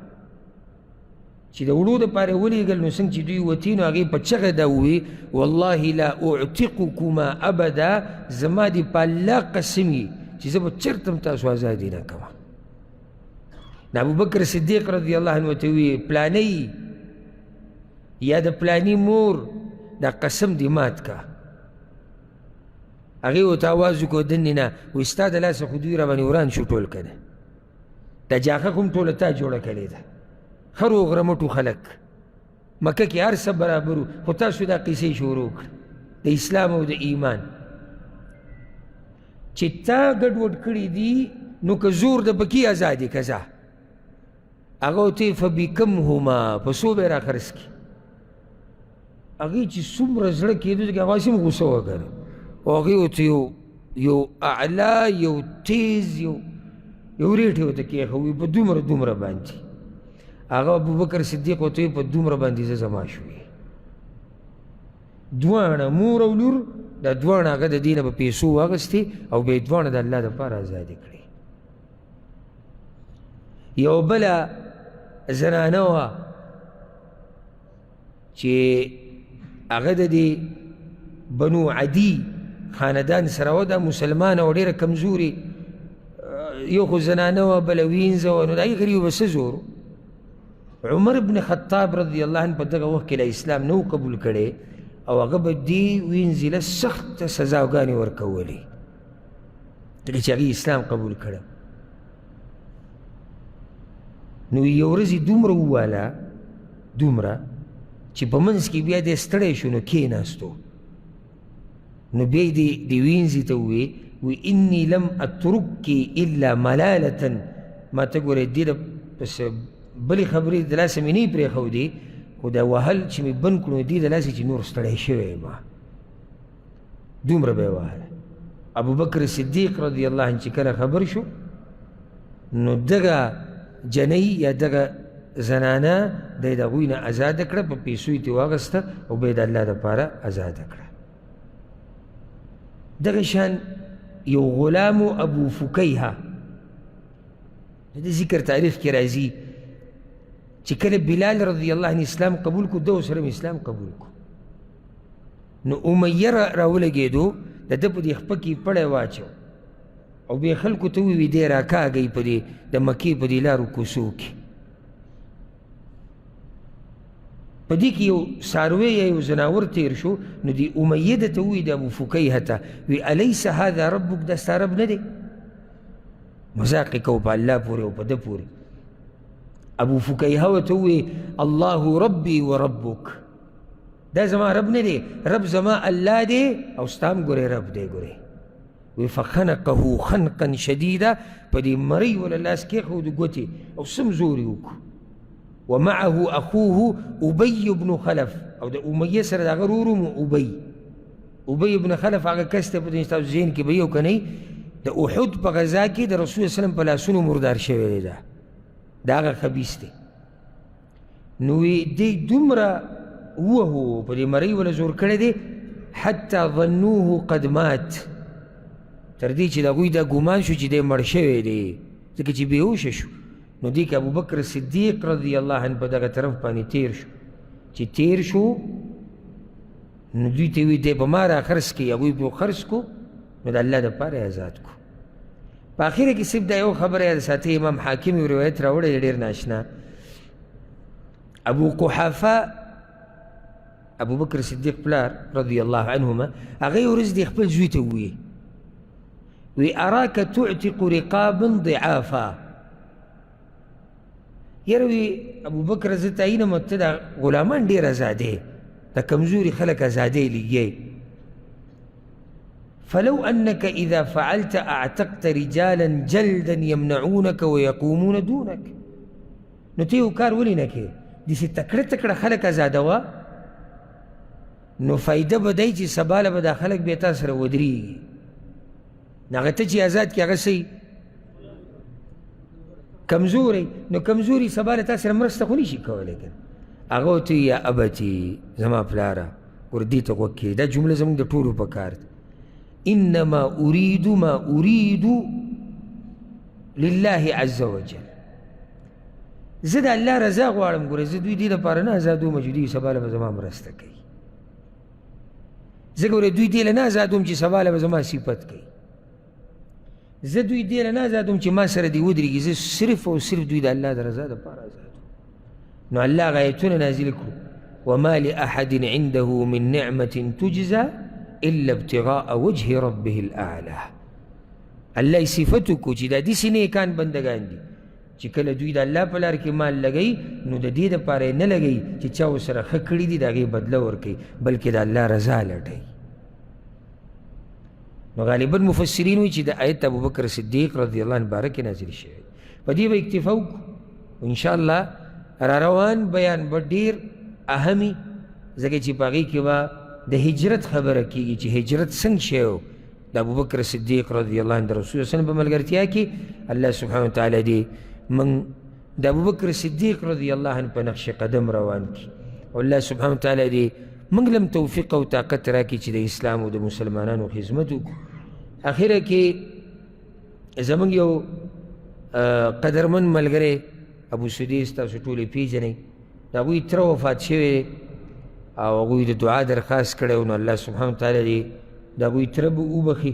Speaker 1: چې د وړو دپاره یې ولېږل نو څنګه چې دوی وتې نو هغې په چغه دا ووی والله لا اعتقکما ابدا، زما دې په الله قسم وي چې زه به چېرته هم تاسو ازادي نه کوم. نو ابوبکر صدیق رضی الله عنه ورته ووی پلانۍ یا د پلاني مور دا قسم دې مات که. هغې ورته آواز وکړو دنې نه، وایي ستا د لاسه خو دوی را باندې وران شو ټول که نه، دا جاښه خو هم ټوله تا جوړه کړې ده، ښه روغ رمټو خلک مکه کې هر څه برابر وو، خو تاسو دا قصې شروع کړه د اسلام او د ایمان چې تا ګډوډ کړي دي. نو که زور د پکې ازاد یې که ځه. هغه ورته فبکمهما، په څو به یې راخرڅ کړي؟ هغې چې څومره زړه کېدو چې هغه هم غوسه وکړه او هغې ورته یو اعلا یو تیز یو ریټ یې ورته کېښوي په دومره باندې هغه ابوبکر صدیق ورته وایي په دومره باندې زه زما شوې دواړه مور او لور دا دواړه هغه د دې نه به پیسو واخېستې او به یې دواړه د الله دپاره ازادې کړې یو بله زنانه وه چې هغه د دې بنو عدي خاندان سره وه دا مسلمانه او ډېره کمزورې یو خو زنانه وه بله وینځه وه نو د هغې غریب به څه زور عمر بن خطاب رضی الله عنه په دغه وخت کې له اسلام نه و قبول کړی او هغه به دې وینځې له سخته سزاګانې ورکولې ځکه چې هغې اسلام قبول کړی نو یو ورځې دومره وواله دومره چې په منځ کې بیا دی ستړی شو نو کېناستو نو بیا یې دې وینځې ته وویې وی انی لم اترکې الا ملالة ما ته ګورې دې پس بلې خبرې د لاسه مې نه یې پرېښودې خو دا وهل چې مې بند کړو دې د لاسه چې نور ستړی شوی یم دومره به یې وهله ابوبکر صدیق رضی الله عنه چې کله خبر شو نو دغه جنۍ یا دغه زنانه دی د هغوی نه ازاده کړه په پیسو یې ترې واخېسته او به یې د الله دپاره ازاده کړه دغه شان یو غلام ابو فکیها د ذکر تاریخ کې راځي چې کله بلال رضی الله عنه اسلام قبول کو ده سره اسلام قبول کو نو امیه راولګېدو د ده په دې خپه کې پړی واچو او بیا خلکو ته وویل دی راکاږئ په دې د مکې په دې لارو کوڅو کې په دې کې یو څاروی یا یو زناور تیر شو نو دې امیه ده ته ووایي د ابو فکیهه ته وی الیس هذا ربک دا ستا رب نه دی مذاق یې کوو په الله پورې او په ده پورې ابو فکیهه ورته ووایي الله ربي وربک دا زما رب نه دی رب زما الله دی او ستا هم ګورې رب دی ګورې وی فخنقه خنقا شدیدا په دې مرۍ ولا لاس کېښود ګوتې او سم زور یې وکړو ومعه اخوه ابي بن خلف او د امیه سره د هغه ورور ابي بن خلف هغه کس ته په دې ستاسو ذهن کې به یو که نه د احد په غذا کې د رسول وسلم په لاسونو مردار شوی دی دا هغه خبیث دی نو دی دومره ووهو په دې مرۍ ولا زور کړی دی حتی ظنوه قد مات تر دې چې د هغوی دا ګمان شو چې دی مړ شوی دی ځکه چې بېهوشه شو نو دی که ابوبکر صدیق رضی الله عنه په دغه طرف باندې تیر شو چې تیر شو نو دوی ته وی دی په ما را خرڅ کړي هغوی به خرڅ کو نو د الله دپاره ازاد کو په اخره کې صرف دا یو خبره یاد ساتئ امام حاکم یو روایت راوړی دی ډېر ناشنا ابو قحافه ابوبکر صدیق پلار رضی الله عنهما هغه یو ورځ دی خپل زوی ته وویې وی اراک تعتق رقابا ضعافا یاره وی ابوبکر زه تعینم ته دا غلامان ډېر ازادې د کمزوري خلک ازادې لیږې فلو انك اذا فعلت اعتقت رجالا جلدا يمنعونك ويقومون دونك نو ته یو کار ولې نه کوې داسې تکړه خلک ازادوه نو فایده به دی چې سبا له به دا خلک بیا تا سره ودرېږي نو هغه ته چې ازاد کړي هغه څه کمزوری نو کمزوری سبا له تا سره مرسته خو نشي کولی که هغه ورته یا ابتي زما پلاره ګوره دې ته غوږ کړي دا جمله زموږ د ټولو په کار ده انما اريد ما اريد لله عز وجل زه د الله رضا غواړم ګوره زه دوی دې لپاره نه ازادوم چې دوی سبا له به زما مرسته کوي زه ګوره دوی دې له نه ازادوم چې سبا له به زما صفت کوي زه دوی دې له نه ازادوم چې ما سره دې ودرېږي زه صرف او صرف دوی د الله د رضا دپاره ازادوم نو الله هغه آیتونه نازل کړو وما لأحد عنده من نعمة تجزى إلا ابتغاء وجه ربه الأعلى الله یې صفت وکړو چې دا داسې نیکان بندګان دي چې کله دوی د الله په لار کې مال لګوي نو د دې دپاره یې نه لګوي چې چا ورسره ښه کړي دي د هغې بدله ورکوي بلکې د الله رضا لټوي نو غالبا مفسرین وایي چې د آیت ابوبکر صدیق رضی الله عنه باره کې نازل شوی په دې به اکتفا وکړو انشاءالله را روان بیان به ډېر اهمي ځکه چې په هغې کې به د هجرت خبره کېږي چې هجرت څنګه شی و د ابوبکر صدیق رضی الله عنه د رسول صلی الله علیه وسلم په ملګرتیا کې الله سبحانه وتعالی دې موږ د ابوبکر صدیق رضی الله عنه په نقش قدم روان کړي او الله سبحانه وتعالی دې موږ لم توفیق او طاقت راکړي چې د اسلام او د مسلمانانو خدمت وکړو اخره کې زموږ یو قدرمن ملګری ابو سدیس تاسو ټول یې پیژنئ د هغوی تره وفات شوی او هغوی د دعا درخواست کړی نو الله سبحانه وتعالی دې د هغوی تره به وبخي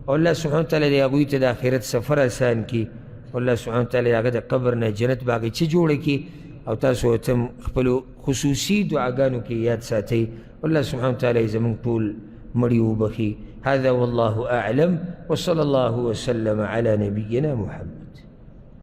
Speaker 1: او الله سبحانه وتعالی دې هغوی ته د آخرت سفر اسان کړي او الله سبحانه وتعالی هغه د قبر نه جنت باغچه جوړه کړي او تاسو ورته خپلو خصوصي دعاګانو کې یاد ساتئ الله سبحانه وتعالی زموږ ټول مړي وبخي هذا والله أعلم وصلى الله وسلم على نبينا محمد